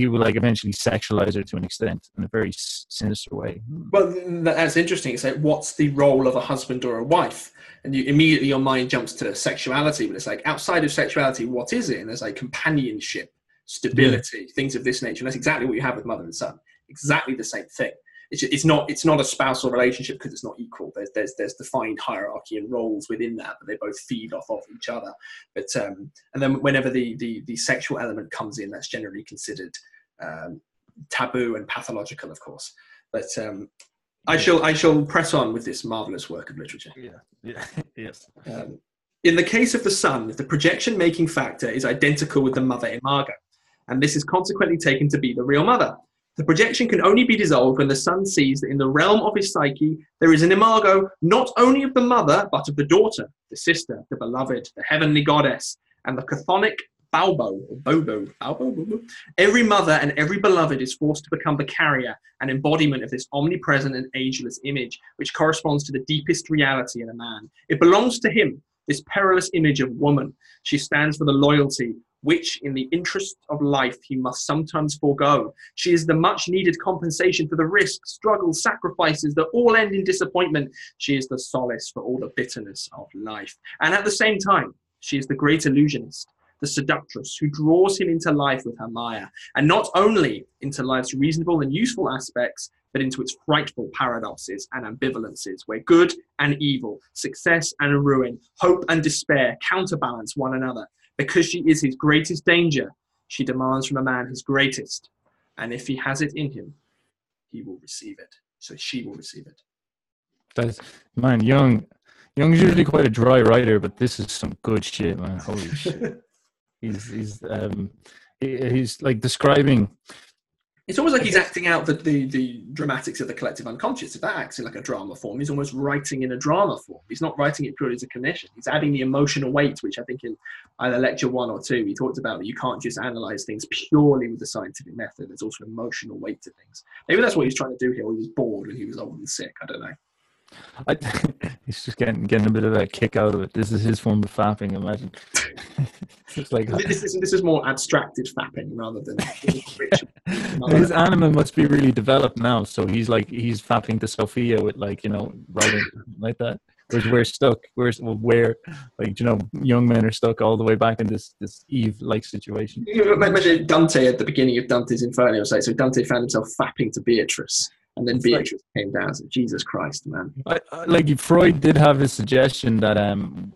will like eventually sexualize her to an extent in a very sinister way. Well, that's interesting. It's like, what's the role of a husband or a wife? And immediately your mind jumps to sexuality, but it's like, outside of sexuality, what is it? And there's like companionship, stability, things of this nature. And that's exactly what you have with mother and son. Exactly the same thing. It's not a spousal relationship because it's not equal. There's defined hierarchy and roles within that, but they both feed off of each other. But and then whenever the sexual element comes in, that's generally considered taboo and pathological, of course. But I shall press on with this marvelous work of literature. Yes. In the case of the son, the projection-making factor is identical with the mother imago, and this is consequently taken to be the real mother. The projection can only be dissolved when the son sees that in the realm of his psyche there is an imago not only of the mother, but of the daughter, the sister, the beloved, the heavenly goddess, and the chthonic Balbo. Every mother and every beloved is forced to become the carrier and embodiment of this omnipresent and ageless image, which corresponds to the deepest reality in a man. It belongs to him, this perilous image of woman. She stands for the loyalty which, in the interest of life, he must sometimes forego. She is the much-needed compensation for the risks, struggles, sacrifices that all end in disappointment. She is the solace for all the bitterness of life. And at the same time, she is the great illusionist, the seductress who draws him into life with her Maya, and not only into life's reasonable and useful aspects, but into its frightful paradoxes and ambivalences, where good and evil, success and ruin, hope and despair counterbalance one another. Because she is his greatest danger, she demands from a man his greatest, and if he has it in him, he will receive it. So she will receive it. That's, man, Jung's usually quite a dry writer, but this is some good shit, man. Holy shit. He's like describing. It's almost like he's acting out the dramatics of the collective unconscious. If that acts in like a drama form, he's almost writing in a drama form. He's not writing it purely as a commission. He's adding the emotional weight, which I think in either lecture 1 or 2, he talked about that you can't just analyze things purely with the scientific method. There's also emotional weight to things. Maybe that's what he's trying to do here. He was bored and he was old and sick. I don't know. He's just getting a bit of a kick out of it. This is his form of fapping, imagine. It's like this is more abstracted fapping rather than his anima must be really developed now, so he's fapping to Sophia with writing like that. Whereas we're stuck. We're like, young men are stuck all the way back in this Eve-like situation. Imagine Dante at the beginning of Dante's Inferno. So Dante found himself fapping to Beatrice. And then Beatrice came down. So Jesus Christ, man! Like Freud did have his suggestion that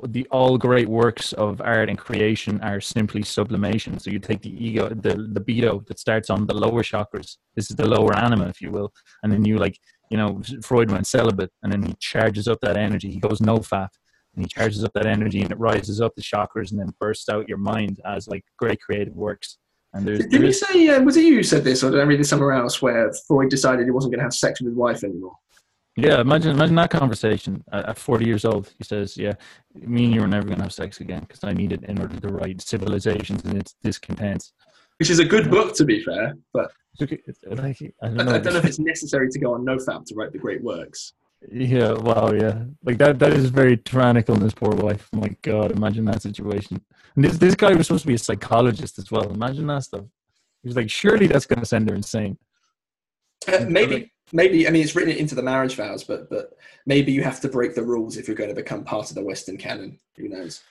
the all great works of art and creation are simply sublimation. So you take the ego, the libido that starts on the lower chakras. This is the lower anima, if you will, and then Freud went celibate, and then he charges up that energy. He goes no fap, and he charges up that energy, and it rises up the chakras, and then bursts out your mind as like great creative works. And did you say, was it you who said this, or did I read this somewhere else, where Freud decided he wasn't going to have sex with his wife anymore? Yeah, imagine that conversation at 40 years old. He says, yeah, me and you are never going to have sex again because I need it in order to write Civilizations and its discontents. Which is a good book, to be fair, but I don't know if it's necessary to go on NoFap to write the great works. Yeah, wow, yeah. Like that is very tyrannical in his poor wife. Oh my God, imagine that situation. And this guy was supposed to be a psychologist as well. Imagine that stuff. He was like, surely that's going to send her insane. Maybe. I mean, it's written into the marriage vows, but maybe you have to break the rules if you're going to become part of the Western canon. Who knows?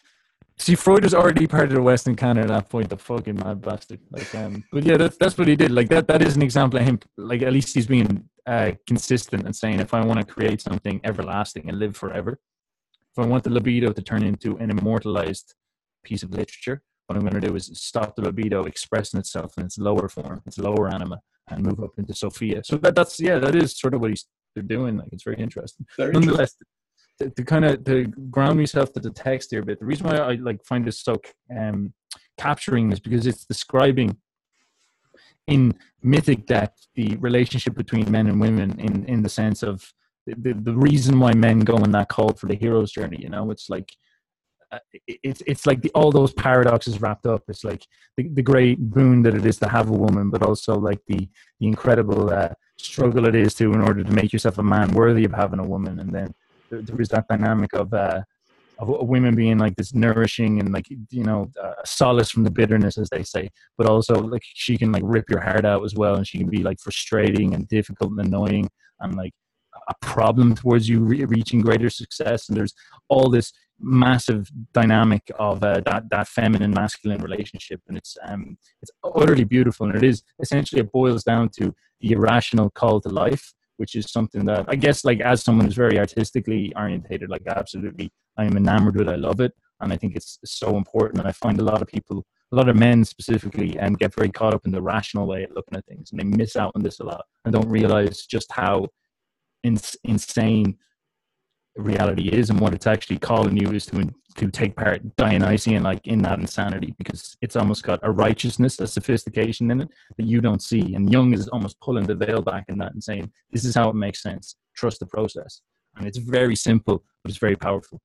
See, Freud was already part of the Western canon at that point. The fucking mad bastard. But yeah, that's what he did. Like that is an example of him. Like at least he's being consistent and saying, if I want to create something everlasting and live forever, if I want the libido to turn into an immortalized piece of literature, what I'm going to do is stop the libido expressing itself in its lower form, its lower anima, and move up into Sophia. So that is sort of what they're doing. Like it's very interesting. Nonetheless, to ground myself to the text here a bit, the reason why I find this so capturing is because it's describing in mythic depth the relationship between men and women in the sense of the reason why men go on that call for the hero's journey. You know, it's like it's like all those paradoxes wrapped up. It's like the great boon that it is to have a woman, but also like the incredible struggle it is in order to make yourself a man worthy of having a woman. And then there is that dynamic of women being like this nourishing and like, you know, solace from the bitterness, as they say, but also like she can like rip your heart out as well, and she can be like frustrating and difficult and annoying and like a problem towards you reaching greater success. And there's all this massive dynamic of that feminine masculine relationship, and it's utterly beautiful. And it is essentially, it boils down to the irrational call to life, which is something that I guess, like, as someone who's very artistically orientated, like, absolutely I am enamored with. I love it, and I think it's so important. And I find a lot of people, a lot of men specifically, get very caught up in the rational way of looking at things, and they miss out on this a lot and don't realize just how insane reality is, and what it's actually calling you is to take part Dionysian like in that insanity, because it's almost got a righteousness, a sophistication in it that you don't see. And Jung is almost pulling the veil back in that and saying, this is how it makes sense, trust the process. And it's very simple, but it's very powerful.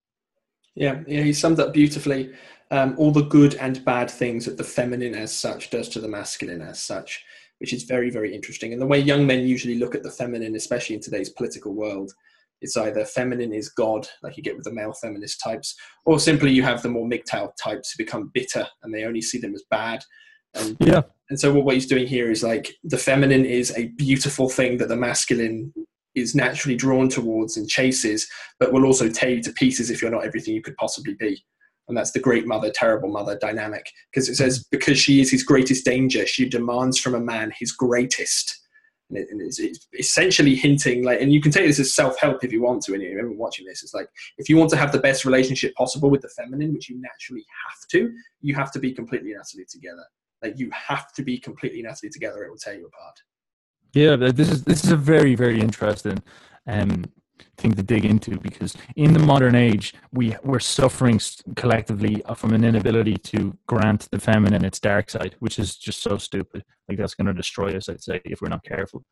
Yeah, he summed up beautifully all the good and bad things that the feminine as such does to the masculine as such, which is very, very interesting. And the way young men usually look at the feminine, especially in today's political world, it's either feminine is God, like you get with the male feminist types, or simply you have the more MGTOW types who become bitter and they only see them as bad. And so what he's doing here is like the feminine is a beautiful thing that the masculine is naturally drawn towards and chases, but will also tear you to pieces if you're not everything you could possibly be. And that's the great mother, terrible mother dynamic, because it says because she is his greatest danger, she demands from a man his greatest. And it's essentially hinting, like, and you can take this as self-help if you want to, and you remember watching this, it's like, if you want to have the best relationship possible with the feminine, which you naturally you have to be completely and utterly together. Like, you have to be completely and utterly together, it will tear you apart. Yeah, this is a very, very interesting thing to dig into, because in the modern age we're suffering collectively from an inability to grant the feminine its dark side, which is just so stupid. Like, that's going to destroy us, I'd say, if we're not careful.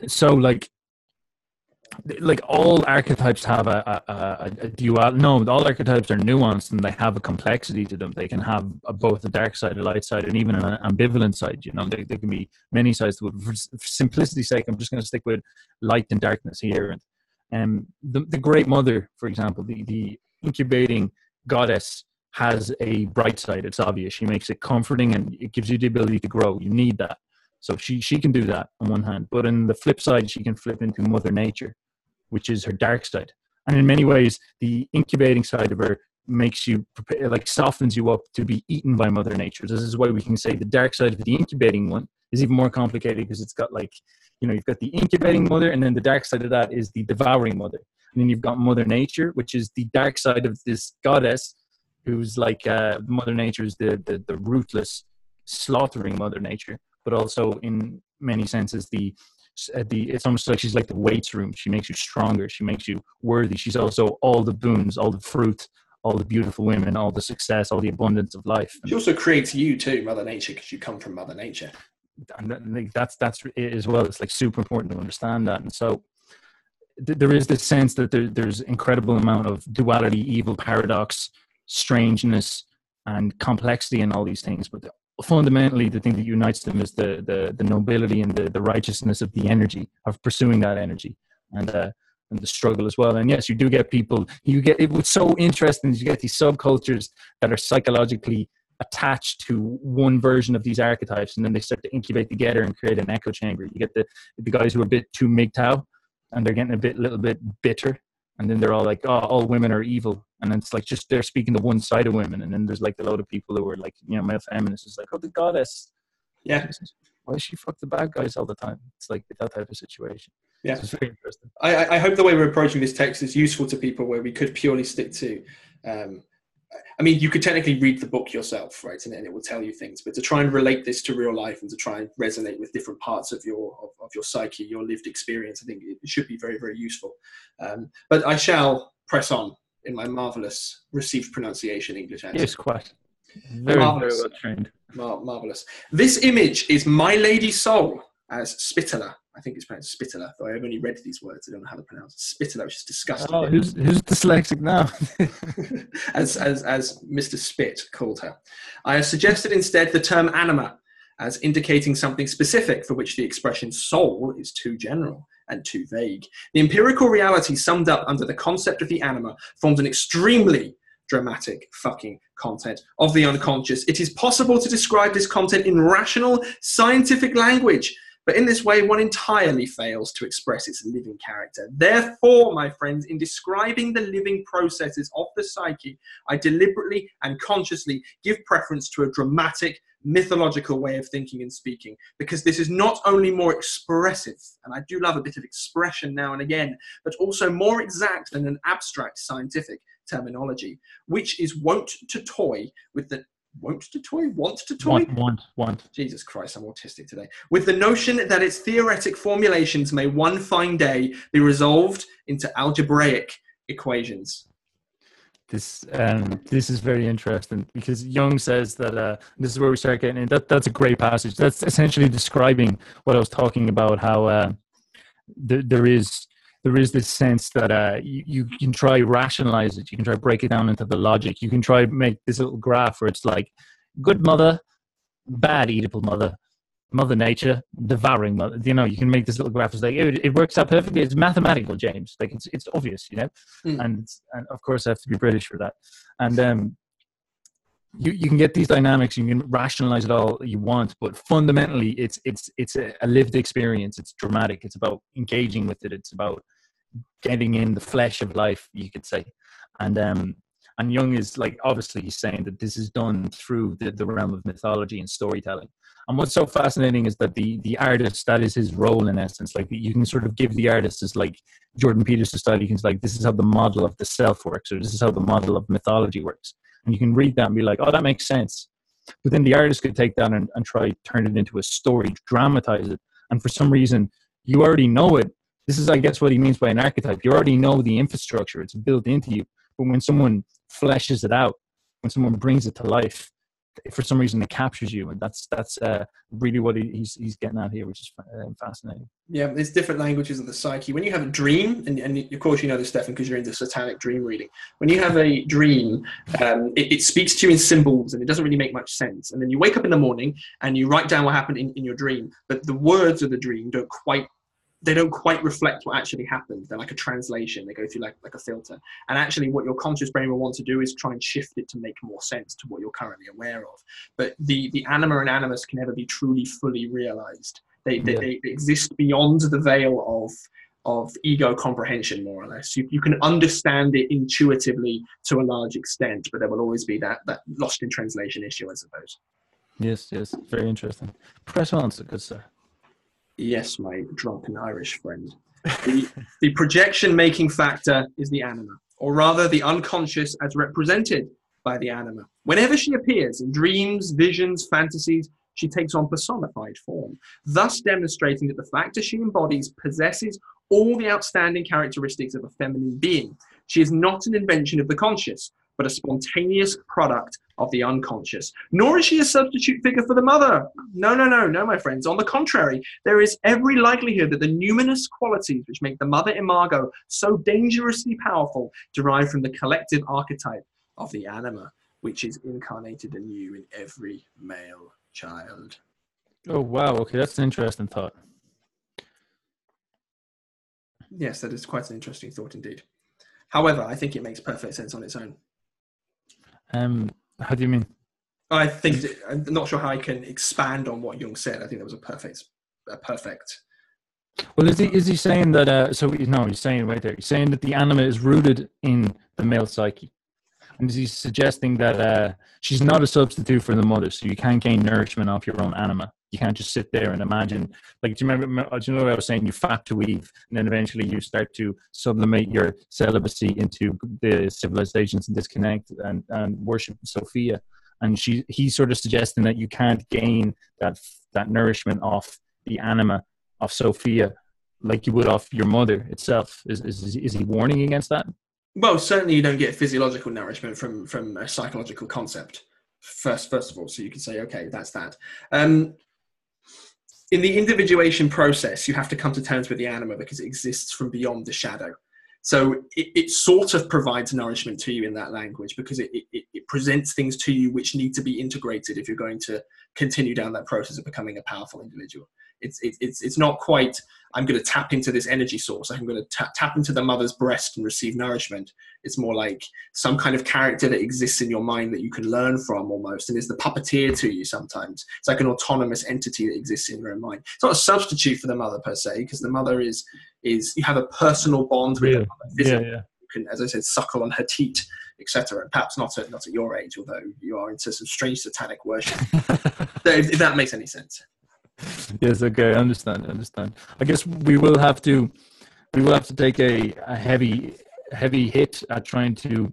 So like all archetypes have a dual. No, all archetypes are nuanced and they have a complexity to them. They can have both a dark side, a light side, and even an ambivalent side. You know, there can be many sides to it. For simplicity's sake, I'm just going to stick with light and darkness here. And the Great Mother, for example, the incubating goddess, has a bright side. It's obvious. She makes it comforting and it gives you the ability to grow. You need that. So she can do that on one hand, but on the flip side, she can flip into Mother Nature, which is her dark side. And in many ways, the incubating side of her makes you, like, softens you up to be eaten by Mother Nature. This is why we can say the dark side of the incubating one is even more complicated, because it's got, like, you know, you've got the incubating mother, and then the dark side of that is the devouring mother. And then you've got Mother Nature, which is the dark side of this goddess, who's like, Mother Nature is the ruthless, slaughtering Mother Nature, but also in many senses it's almost like she's like the weights room. She makes you stronger. She makes you worthy. She's also all the boons, all the fruit, all the beautiful women, all the success, all the abundance of life. She also creates you too, Mother Nature, because you come from Mother Nature. And that's it as well. It's like super important to understand that. And so there is this sense that there's incredible amount of duality, evil, paradox, strangeness, and complexity in all these things. But fundamentally, the thing that unites them is the nobility and the righteousness of the energy, of pursuing that energy, and the struggle as well. And yes, you do get people, it was so interesting, you get these subcultures that are psychologically attached to one version of these archetypes, and then they start to incubate together and create an echo chamber. You get the guys who are a bit too MGTOW, and they're getting little bit bitter, and then they're all like, oh, all women are evil. And then it's like, just they're speaking to one side of women. And then there's like a load of people who are like, you know, male feminists. It's like, oh, the goddess. Yeah. Why does she fuck the bad guys all the time? It's like that type of situation. Yeah. So it's very interesting. I hope the way we're approaching this text is useful to people, where we could purely stick to, I mean, you could technically read the book yourself, right? And it will tell you things, but to try and relate this to real life and to try and resonate with different parts of your psyche, your lived experience, I think it should be very, very useful. But I shall press on in my marvelous received pronunciation English accent. Yes, quite. Very, very well trained. Marvelous. This image is my lady soul as Spitaler, I think it's pronounced Spitaler, though I've only read these words. I don't know how to pronounce it. Spitaler, which is disgusting. Oh, who's dyslexic now? as Mr. Spit called her. I have suggested instead the term anima, as indicating something specific for which the expression soul is too general and too vague. The empirical reality summed up under the concept of the anima forms an extremely dramatic fucking content of the unconscious. It is possible to describe this content in rational, scientific language, but in this way, one entirely fails to express its living character. Therefore, my friends, in describing the living processes of the psyche, I deliberately and consciously give preference to a dramatic, mythological way of thinking and speaking, because this is not only more expressive, and I do love a bit of expression now and again, but also more exact than an abstract scientific terminology, which is wont to toy with the want to toy? Want. Jesus Christ, I'm autistic today. With the notion that its theoretic formulations may one fine day be resolved into algebraic equations. This is very interesting, because Jung says that this is where we start getting in. That's a great passage. That's essentially describing what I was talking about, how there is this sense that you can try rationalize it. You can try break it down into the logic. You can try make this little graph where it's like good mother, bad Oedipal mother, mother nature, devouring mother. You know, you can make this little graph. It's like it works out perfectly. It's mathematical, James. Like it's obvious, you know. And of course I have to be British for that. And you can get these dynamics. You can rationalize it all you want, but fundamentally, it's a lived experience. It's dramatic. It's about engaging with it. It's about getting in the flesh of life, you could say. And Jung is like, obviously, he's saying that this is done through the realm of mythology and storytelling. And what's so fascinating is that the artist, that is his role in essence. Like you can sort of give the artist as like Jordan Peterson style. You can say like, this is how the model of the self works, or this is how the model of mythology works. And you can read that and be like, oh, that makes sense. But then the artist could take that and try to turn it into a story, dramatize it. And for some reason, you already know it. This is, I guess, what he means by an archetype. You already know the infrastructure. It's built into you. But when someone fleshes it out, when someone brings it to life, for some reason it captures you. And that's really what he's getting at here, which is fascinating. Yeah, there's different languages of the psyche. When you have a dream, and of course you know this, Stefan, because you're into satanic dream reading. When you have a dream, it speaks to you in symbols, and it doesn't really make much sense. And then you wake up in the morning and you write down what happened in your dream, but the words of the dream don't quite reflect what actually happened. They're like a translation. They go through like a filter. And actually what your conscious brain will want to do is try and shift it to make more sense to what you're currently aware of. But the anima and animus can never be truly, fully realized. They exist beyond the veil of ego comprehension, more or less. You can understand it intuitively to a large extent, but there will always be that lost in translation issue, I suppose. Yes, very interesting. Press on, good sir. Yes, my drunken Irish friend. The projection-making factor is the anima, or rather the unconscious as represented by the anima. Whenever she appears in dreams, visions, fantasies, she takes on personified form, thus demonstrating that the factor she embodies possesses all the outstanding characteristics of a feminine being. She is not an invention of the conscious, but a spontaneous product of the unconscious. Nor is she a substitute figure for the mother. No, my friends. On the contrary, there is every likelihood that the numinous qualities which make the mother imago so dangerously powerful derive from the collective archetype of the anima, which is incarnated anew in every male child. Oh, wow. Okay, that's an interesting thought. Yes, that is quite an interesting thought indeed. However, I think it makes perfect sense on its own. How do you mean? I'm not sure how I can expand on what Jung said. I think that was a perfect. Well, is he saying that? He's saying right there. He's saying that the anima is rooted in the male psyche, and is he suggesting that she's not a substitute for the mother, so you can't gain nourishment off your own anima. You can't just sit there and imagine. Like, do you know what I was saying? You fat to Eve, and then eventually you start to sublimate your celibacy into the civilizations and disconnect and worship Sophia. And he's sort of suggesting that you can't gain that nourishment off the anima of Sophia like you would off your mother itself. Is he warning against that? Well, certainly you don't get physiological nourishment from a psychological concept. First of all, so you can say, okay, that's that. in the individuation process, you have to come to terms with the anima because it exists from beyond the shadow. So it sort of provides nourishment to you in that language because it presents things to you which need to be integrated if you're going to continue down that process of becoming a powerful individual. It's not quite, I'm going to tap into this energy source. I'm going to tap into the mother's breast and receive nourishment. It's more like some kind of character that exists in your mind that you can learn from almost, and is the puppeteer to you sometimes. It's like an autonomous entity that exists in your own mind. It's not a substitute for the mother per se, because the mother is you have a personal bond with the mother physically. Yeah. You can, as I said, suckle on her teat, etc. Perhaps not at your age, although you are into some strange satanic worship. So if that makes any sense. Yes, okay, I understand. I guess we will have to take a heavy hit at trying to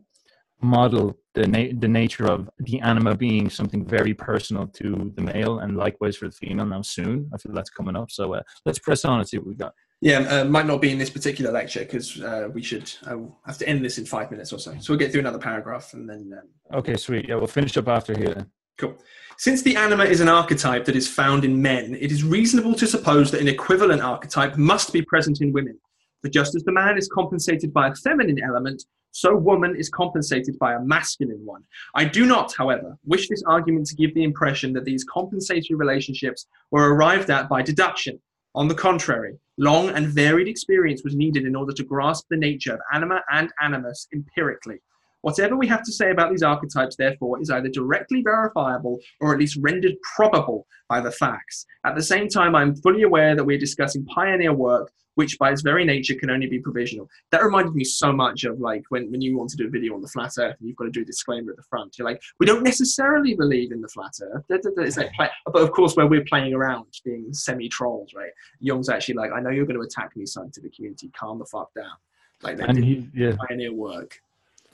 model the nature of the anima being something very personal to the male, and likewise for the female now soon. I feel that's coming up. So let's press on and see what we got. Yeah, might not be in this particular lecture because I'll have to end this in 5 minutes or so. So we'll get through another paragraph and then... Okay, sweet. Yeah, we'll finish up after here then. Cool. Since the anima is an archetype that is found in men, it is reasonable to suppose that an equivalent archetype must be present in women. For just as the man is compensated by a feminine element, so woman is compensated by a masculine one. I do not, however, wish this argument to give the impression that these compensatory relationships were arrived at by deduction. On the contrary, long and varied experience was needed in order to grasp the nature of anima and animus empirically. Whatever we have to say about these archetypes, therefore, is either directly verifiable or at least rendered probable by the facts. At the same time, I'm fully aware that we're discussing pioneer work, which by its very nature can only be provisional. That reminded me so much of like when you want to do a video on the flat earth and you've got to do a disclaimer at the front. You're like, we don't necessarily believe in the flat earth. It's like, but of course, where we're playing around being semi-trolls, right? Jung's actually like, I know you're going to attack me, scientific community, calm the fuck down. Like they did pioneer work.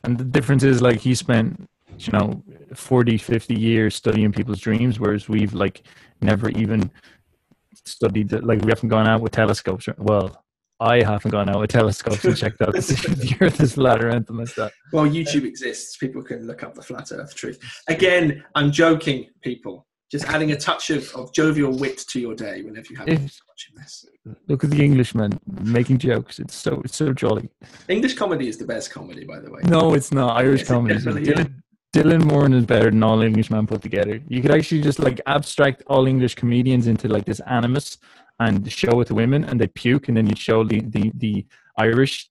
And the difference is, like, he spent, 40, 50 years studying people's dreams, whereas we've, like, never even studied it. Like, we haven't gone out with telescopes. Well, I haven't gone out with telescopes and checked out to see if the Earth is flat or anything like that. Well, YouTube exists. People can look up the flat Earth truth. Again, I'm joking, people. Just adding a touch of jovial wit to your day whenever you have watching this. Look at the Englishman making jokes. It's so jolly. English comedy is the best comedy, by the way. No, it's not. Irish comedy. Dylan Moran is better than all Englishmen put together. You could actually just like abstract all English comedians into like this animus and show it to women, and they'd puke, and then you'd show the Irish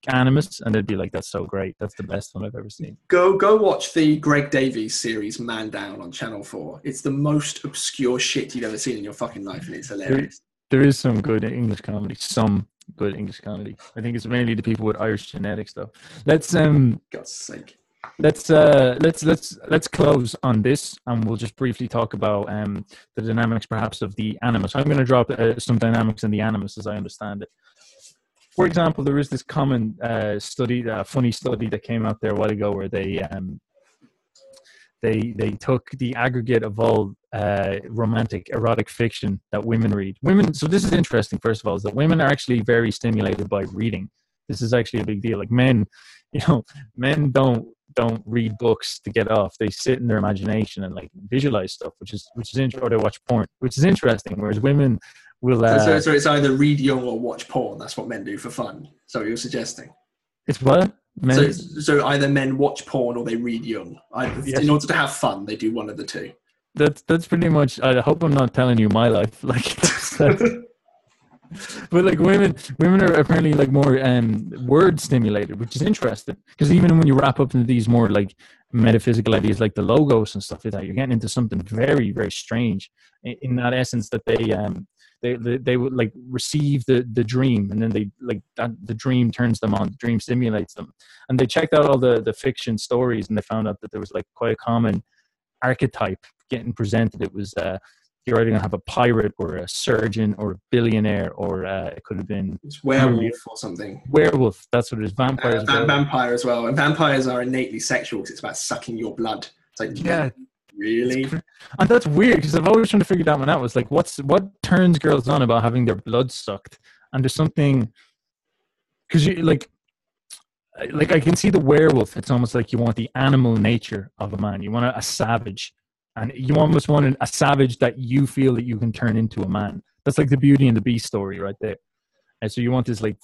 animus, and they'd be like, "That's so great. That's the best one I've ever seen." Go watch the Greg Davies series Man Down on Channel 4. It's the most obscure shit you've ever seen in your fucking life, and it's hilarious. There is some good English comedy. I think it's mainly the people with Irish genetics, though. God's sake. Let's close on this, and we'll just briefly talk about the dynamics, perhaps, of the animus. I'm going to drop some dynamics in the animus as I understand it. For example, there is this common study, funny study that came out there a while ago, where they took the aggregate of all romantic, erotic fiction that women read. So this is interesting. First of all, is that women are actually very stimulated by reading. This is actually a big deal. Like men don't read books to get off. They sit in their imagination and like visualize stuff, which is or they watch porn, which is interesting. Whereas women will. So it's either read Jung or watch porn. That's what men do for fun. So you're suggesting it's what men. So either men watch porn or they read Jung. Yes. In order to have fun, they do one of the two. That's pretty much. I hope I'm not telling you my life. Like. But like women are apparently like more word stimulated, which is interesting, because even when you wrap up into these more like metaphysical ideas like the logos and stuff like that, you're getting into something very, very strange in that essence, that they would like receive the dream, and then they like that the dream turns them on, the dream stimulates them. And they checked out all the fiction stories, and they found out that there was like quite a common archetype getting presented. It was you're either going to have a pirate or a surgeon or a billionaire, or it could have been... It's werewolf or something. Werewolf, that's what it is. Vampires. Vampire as well. And vampires are innately sexual because it's about sucking your blood. It's like, yeah, really? And that's weird, because I've always tried to figure that one out. Was like, what turns girls on about having their blood sucked? And there's something... Because you like I can see the werewolf. It's almost like you want the animal nature of a man. You want a savage. And you almost want a savage that you feel that you can turn into a man. That's like the Beauty and the Beast story right there. And so you want this like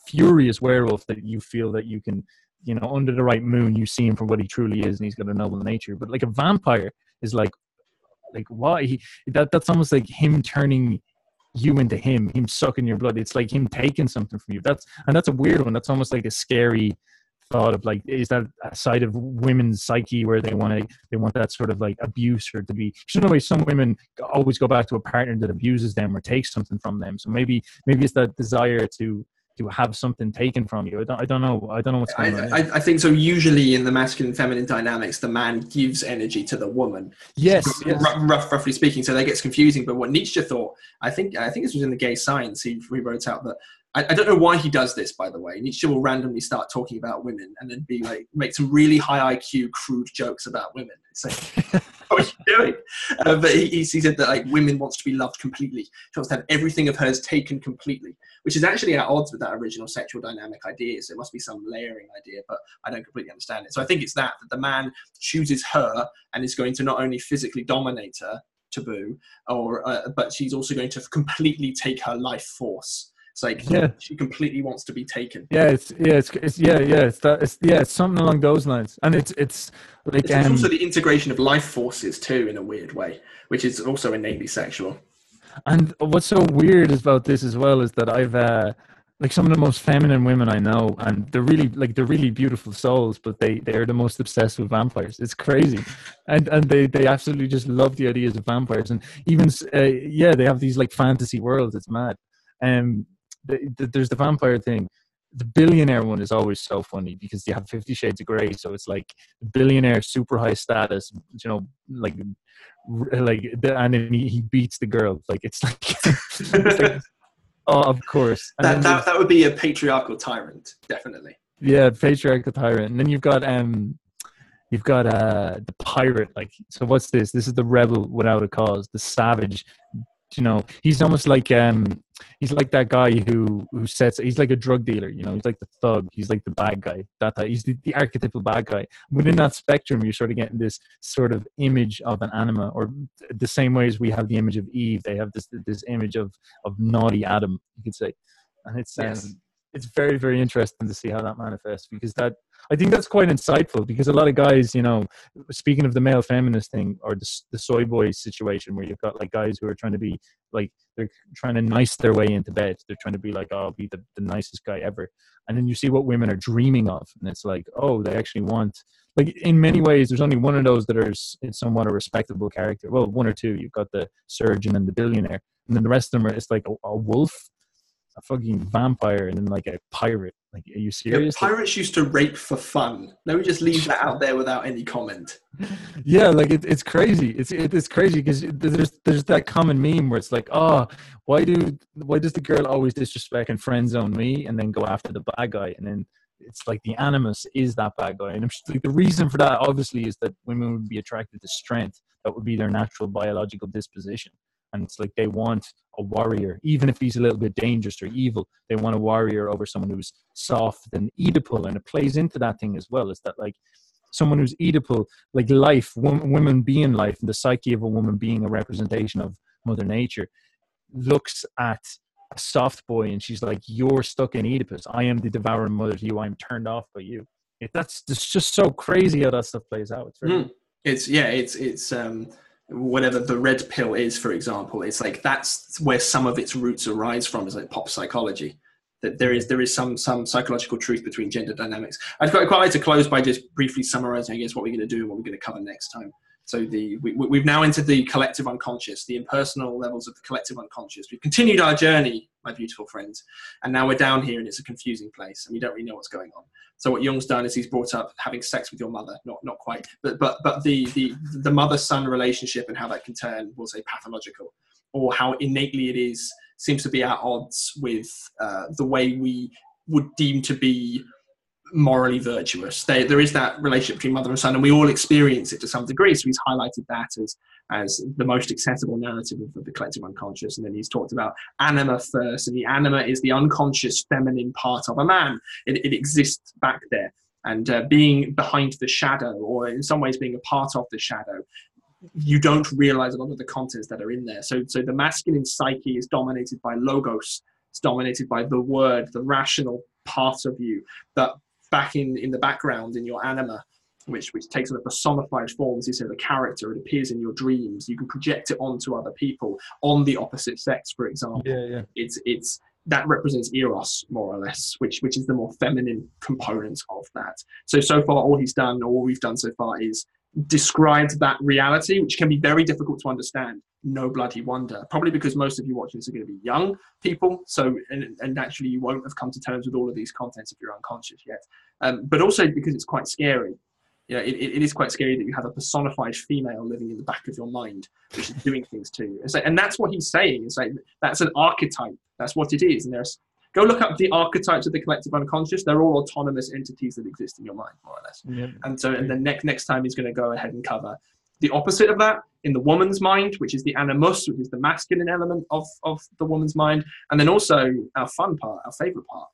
furious werewolf that you feel that you can, you know, under the right moon, you see him for what he truly is, and he's got a noble nature. But like a vampire is like why that's almost like him turning you into him sucking your blood. It's like him taking something from you. That's a weird one. That's almost like a scary thought of like, is that a side of women's psyche where they want that sort of like abuse, or to be, in a way some women always go back to a partner that abuses them or takes something from them. So maybe it's that desire to have something taken from you. I don't know what's going on. I think so. Usually in the masculine and feminine dynamics, the man gives energy to the woman. Yes. Roughly speaking. So that gets confusing. But what Nietzsche thought, I think this was in the Gay Science. He wrote out that, I don't know why he does this, by the way. Nietzsche will randomly start talking about women and then be like, make some really high IQ, crude jokes about women. It's like, what are you doing? But he said that like women wants to be loved completely. She wants to have everything of hers taken completely, which is actually at odds with that original sexual dynamic idea. So it must be some layering idea, but I don't completely understand it. So I think it's that the man chooses her and is going to not only physically dominate her, taboo, but she's also going to completely take her life force. It's like she completely wants to be taken. It's something along those lines, and it's like it's also the integration of life forces too, in a weird way, which is also innately sexual. And what's so weird about this as well is that I've like some of the most feminine women I know, and they're really beautiful souls, but they're the most obsessed with vampires. It's crazy, and they absolutely just love the ideas of vampires, and even they have these like fantasy worlds. It's mad. There's the vampire thing. The billionaire one is always so funny because you have 50 Shades of Grey, so it's like billionaire, super high status, you know, and then he beats the girl. Like it's like oh, of course. And that would be a patriarchal tyrant, definitely. Yeah, patriarchal tyrant. And then you've got the pirate. Like, so what's this? This is the rebel without a cause, the savage. You know, he's almost like he's like that guy who he's like a drug dealer, you know, he's like the thug, he's like the bad guy, he's the archetypal bad guy. Within that spectrum, you're sort of getting this sort of image of an anima, or the same way as we have the image of Eve, they have this image of naughty Adam, you could say. And it's very, very interesting to see how that manifests, because I think that's quite insightful, because a lot of guys, you know, speaking of the male feminist thing, or the soy boy situation, where you've got like guys who are trying to be like, they're trying to nice their way into bed. They're trying to be like, oh, I'll be the nicest guy ever. And then you see what women are dreaming of, and it's like, oh, they actually want, like, in many ways, there's only one of those that are somewhat a respectable character. Well, one or two. You've got the surgeon and the billionaire, and then the rest of them are, it's like a wolf, a fucking vampire, and then like a pirate. Like, are you serious? Yeah, pirates used to rape for fun. Let me just leave that out there without any comment. Yeah, like it's crazy. It's crazy because there's that common meme where it's like, oh, why does the girl always disrespect and friend zone me and then go after the bad guy? And then it's like the animus is that bad guy. And I'm just like, the reason for that obviously is that women would be attracted to strength. That would be their natural biological disposition. And it's like they want a warrior, even if he's a little bit dangerous or evil. They want a warrior over someone who's soft and Oedipal. And it plays into that thing as well. Is that like someone who's Oedipal, like life, women being life, and the psyche of a woman being a representation of Mother Nature, looks at a soft boy and she's like, you're stuck in Oedipus. I am the devouring mother to you. I'm turned off by you. It's just so crazy how that stuff plays out. It's very it's whatever the red pill is, for example, it's like that's where some of its roots arise from, is like pop psychology. That there is some psychological truth between gender dynamics. I'd quite like to close by just briefly summarizing, I guess, what we're going to do and what we're going to cover next time. So we've now entered the collective unconscious, the impersonal levels of the collective unconscious. We've continued our journey, my beautiful friends, and now we're down here and it's a confusing place and we don't really know what's going on. So what Jung's done is he's brought up having sex with your mother, not quite, but the mother-son relationship and how that can turn, we'll say, pathological, or how innately it seems to be at odds with the way we would deem to be morally virtuous. There is that relationship between mother and son, and we all experience it to some degree. So he's highlighted that as the most accessible narrative of the collective unconscious. And then he's talked about anima first, and the anima is the unconscious feminine part of a man. It exists back there, and being behind the shadow, or in some ways being a part of the shadow, you don't realize a lot of the contents that are in there. So the masculine psyche is dominated by logos. It's dominated by the word, the rational part of you that back in the background in your anima, which takes on a personified forms. You say the character, it appears in your dreams. You can project it onto other people, on the opposite sex, for example. Yeah. It's that represents eros, more or less, which is the more feminine component of that. So far, all we've done so far is described that reality, which can be very difficult to understand. No bloody wonder. Probably because most of you watching this are going to be young people. So, and actually you won't have come to terms with all of these contents if you're unconscious yet. But also because it's quite scary. You know, it is quite scary that you have a personified female living in the back of your mind, which is doing things to you. And that's what he's saying. It's like, that's an archetype. That's what it is. And go look up the archetypes of the collective unconscious. They're all autonomous entities that exist in your mind, more or less. Yep. And then next time he's going to go ahead and cover the opposite of that in the woman's mind, which is the animus, which is the masculine element of the woman's mind. And then also our fun part, our favorite part,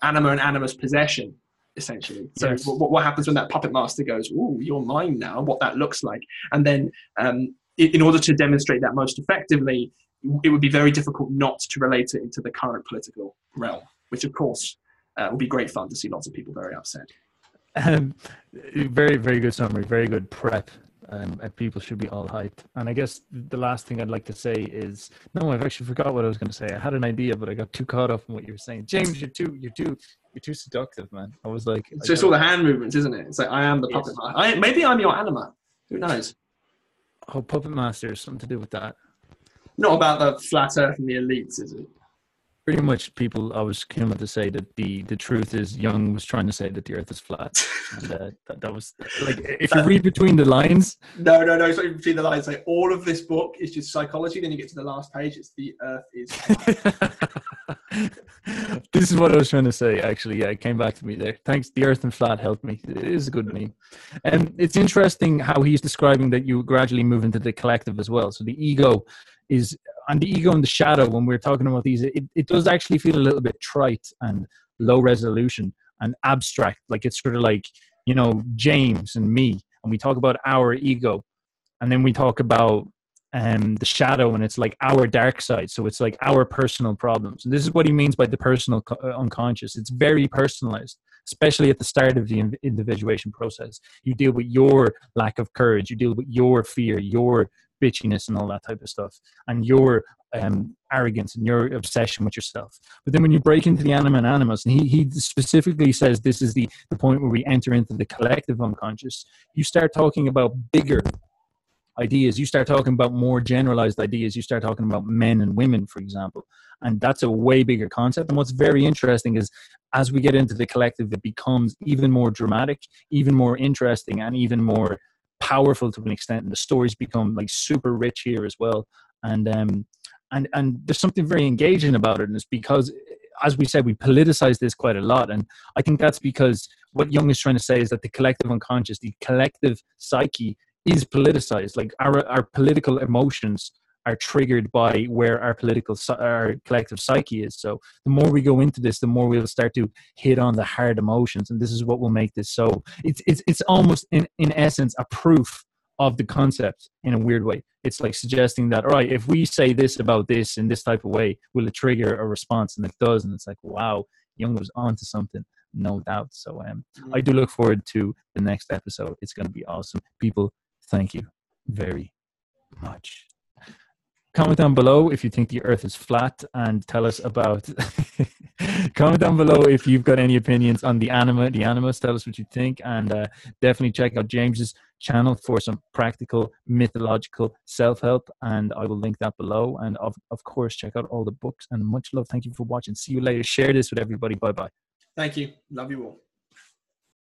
anima and animus possession, essentially. So yes. What happens when that puppet master goes, ooh, you're mine now, what that looks like. And then in order to demonstrate that most effectively, it would be very difficult not to relate it into the current political realm, which of course would be great fun to see lots of people very upset. Very, very good summary, very good prep. And people should be all hyped. And I guess the last thing I'd like to say is, no, I've actually forgot what I was going to say. I had an idea, but I got too caught up in what you were saying. James, you're too seductive, man. I was like, it's just all the hand movements, isn't it? It's like, I am the puppet master. Maybe I'm your anima. Who knows? Oh, puppet master, something to do with that. Not about the flat earth and the elites, is it? Pretty much people always came up to say that the truth is Jung was trying to say that the earth is flat. And that was like, if you read between the lines. No, it's not even between the lines. Like, all of this book is just psychology. Then you get to the last page, it's the earth is flat. This is what I was trying to say, actually. Yeah, it came back to me there. Thanks. The earth and flat helped me. It is a good meme. And it's interesting how he's describing that you gradually move into the collective as well. So the ego is, and the ego and the shadow, when we're talking about these, it does actually feel a little bit trite and low resolution and abstract. Like, it's sort of like, you know, James and me, and we talk about our ego, and then we talk about the shadow, and it's like our dark side. So it's like our personal problems. And this is what he means by the personal unconscious. It's very personalized, especially at the start of the individuation process. You deal with your lack of courage, you deal with your fear, your bitchiness and all that type of stuff, and your arrogance and your obsession with yourself. But then when you break into the anima and animus, and he specifically says this is the point where we enter into the collective unconscious, you start talking about bigger ideas. You start talking about more generalized ideas. You start talking about men and women, for example. And that's a way bigger concept. And what's very interesting is, as we get into the collective, it becomes even more dramatic, even more interesting, and even more powerful to an extent. And the stories become like super rich here as well. And there's something very engaging about it. And it's because, as we said, we politicize this quite a lot. And I think that's because what Jung is trying to say is that the collective unconscious, the collective psyche, is politicized. Like, our political emotions are triggered by where our collective psyche is. So the more we go into this, the more we'll start to hit on the hard emotions, and this is what will make this so. It's almost in essence a proof of the concept in a weird way. It's like suggesting that, all right, if we say this about this in this type of way, will it trigger a response? And it does, and it's like, wow, Jung was onto something. No doubt. So I do look forward to the next episode. It's going to be awesome. People, thank you very much. Comment down below if you think the earth is flat, and tell us about comment down below if you've got any opinions on the animus. Tell us what you think, and definitely check out James's channel for some practical mythological self-help, and I will link that below. And of course, check out all the books, and much love. Thank you for watching. See you later. Share this with everybody. Bye bye. Thank you. Love you all.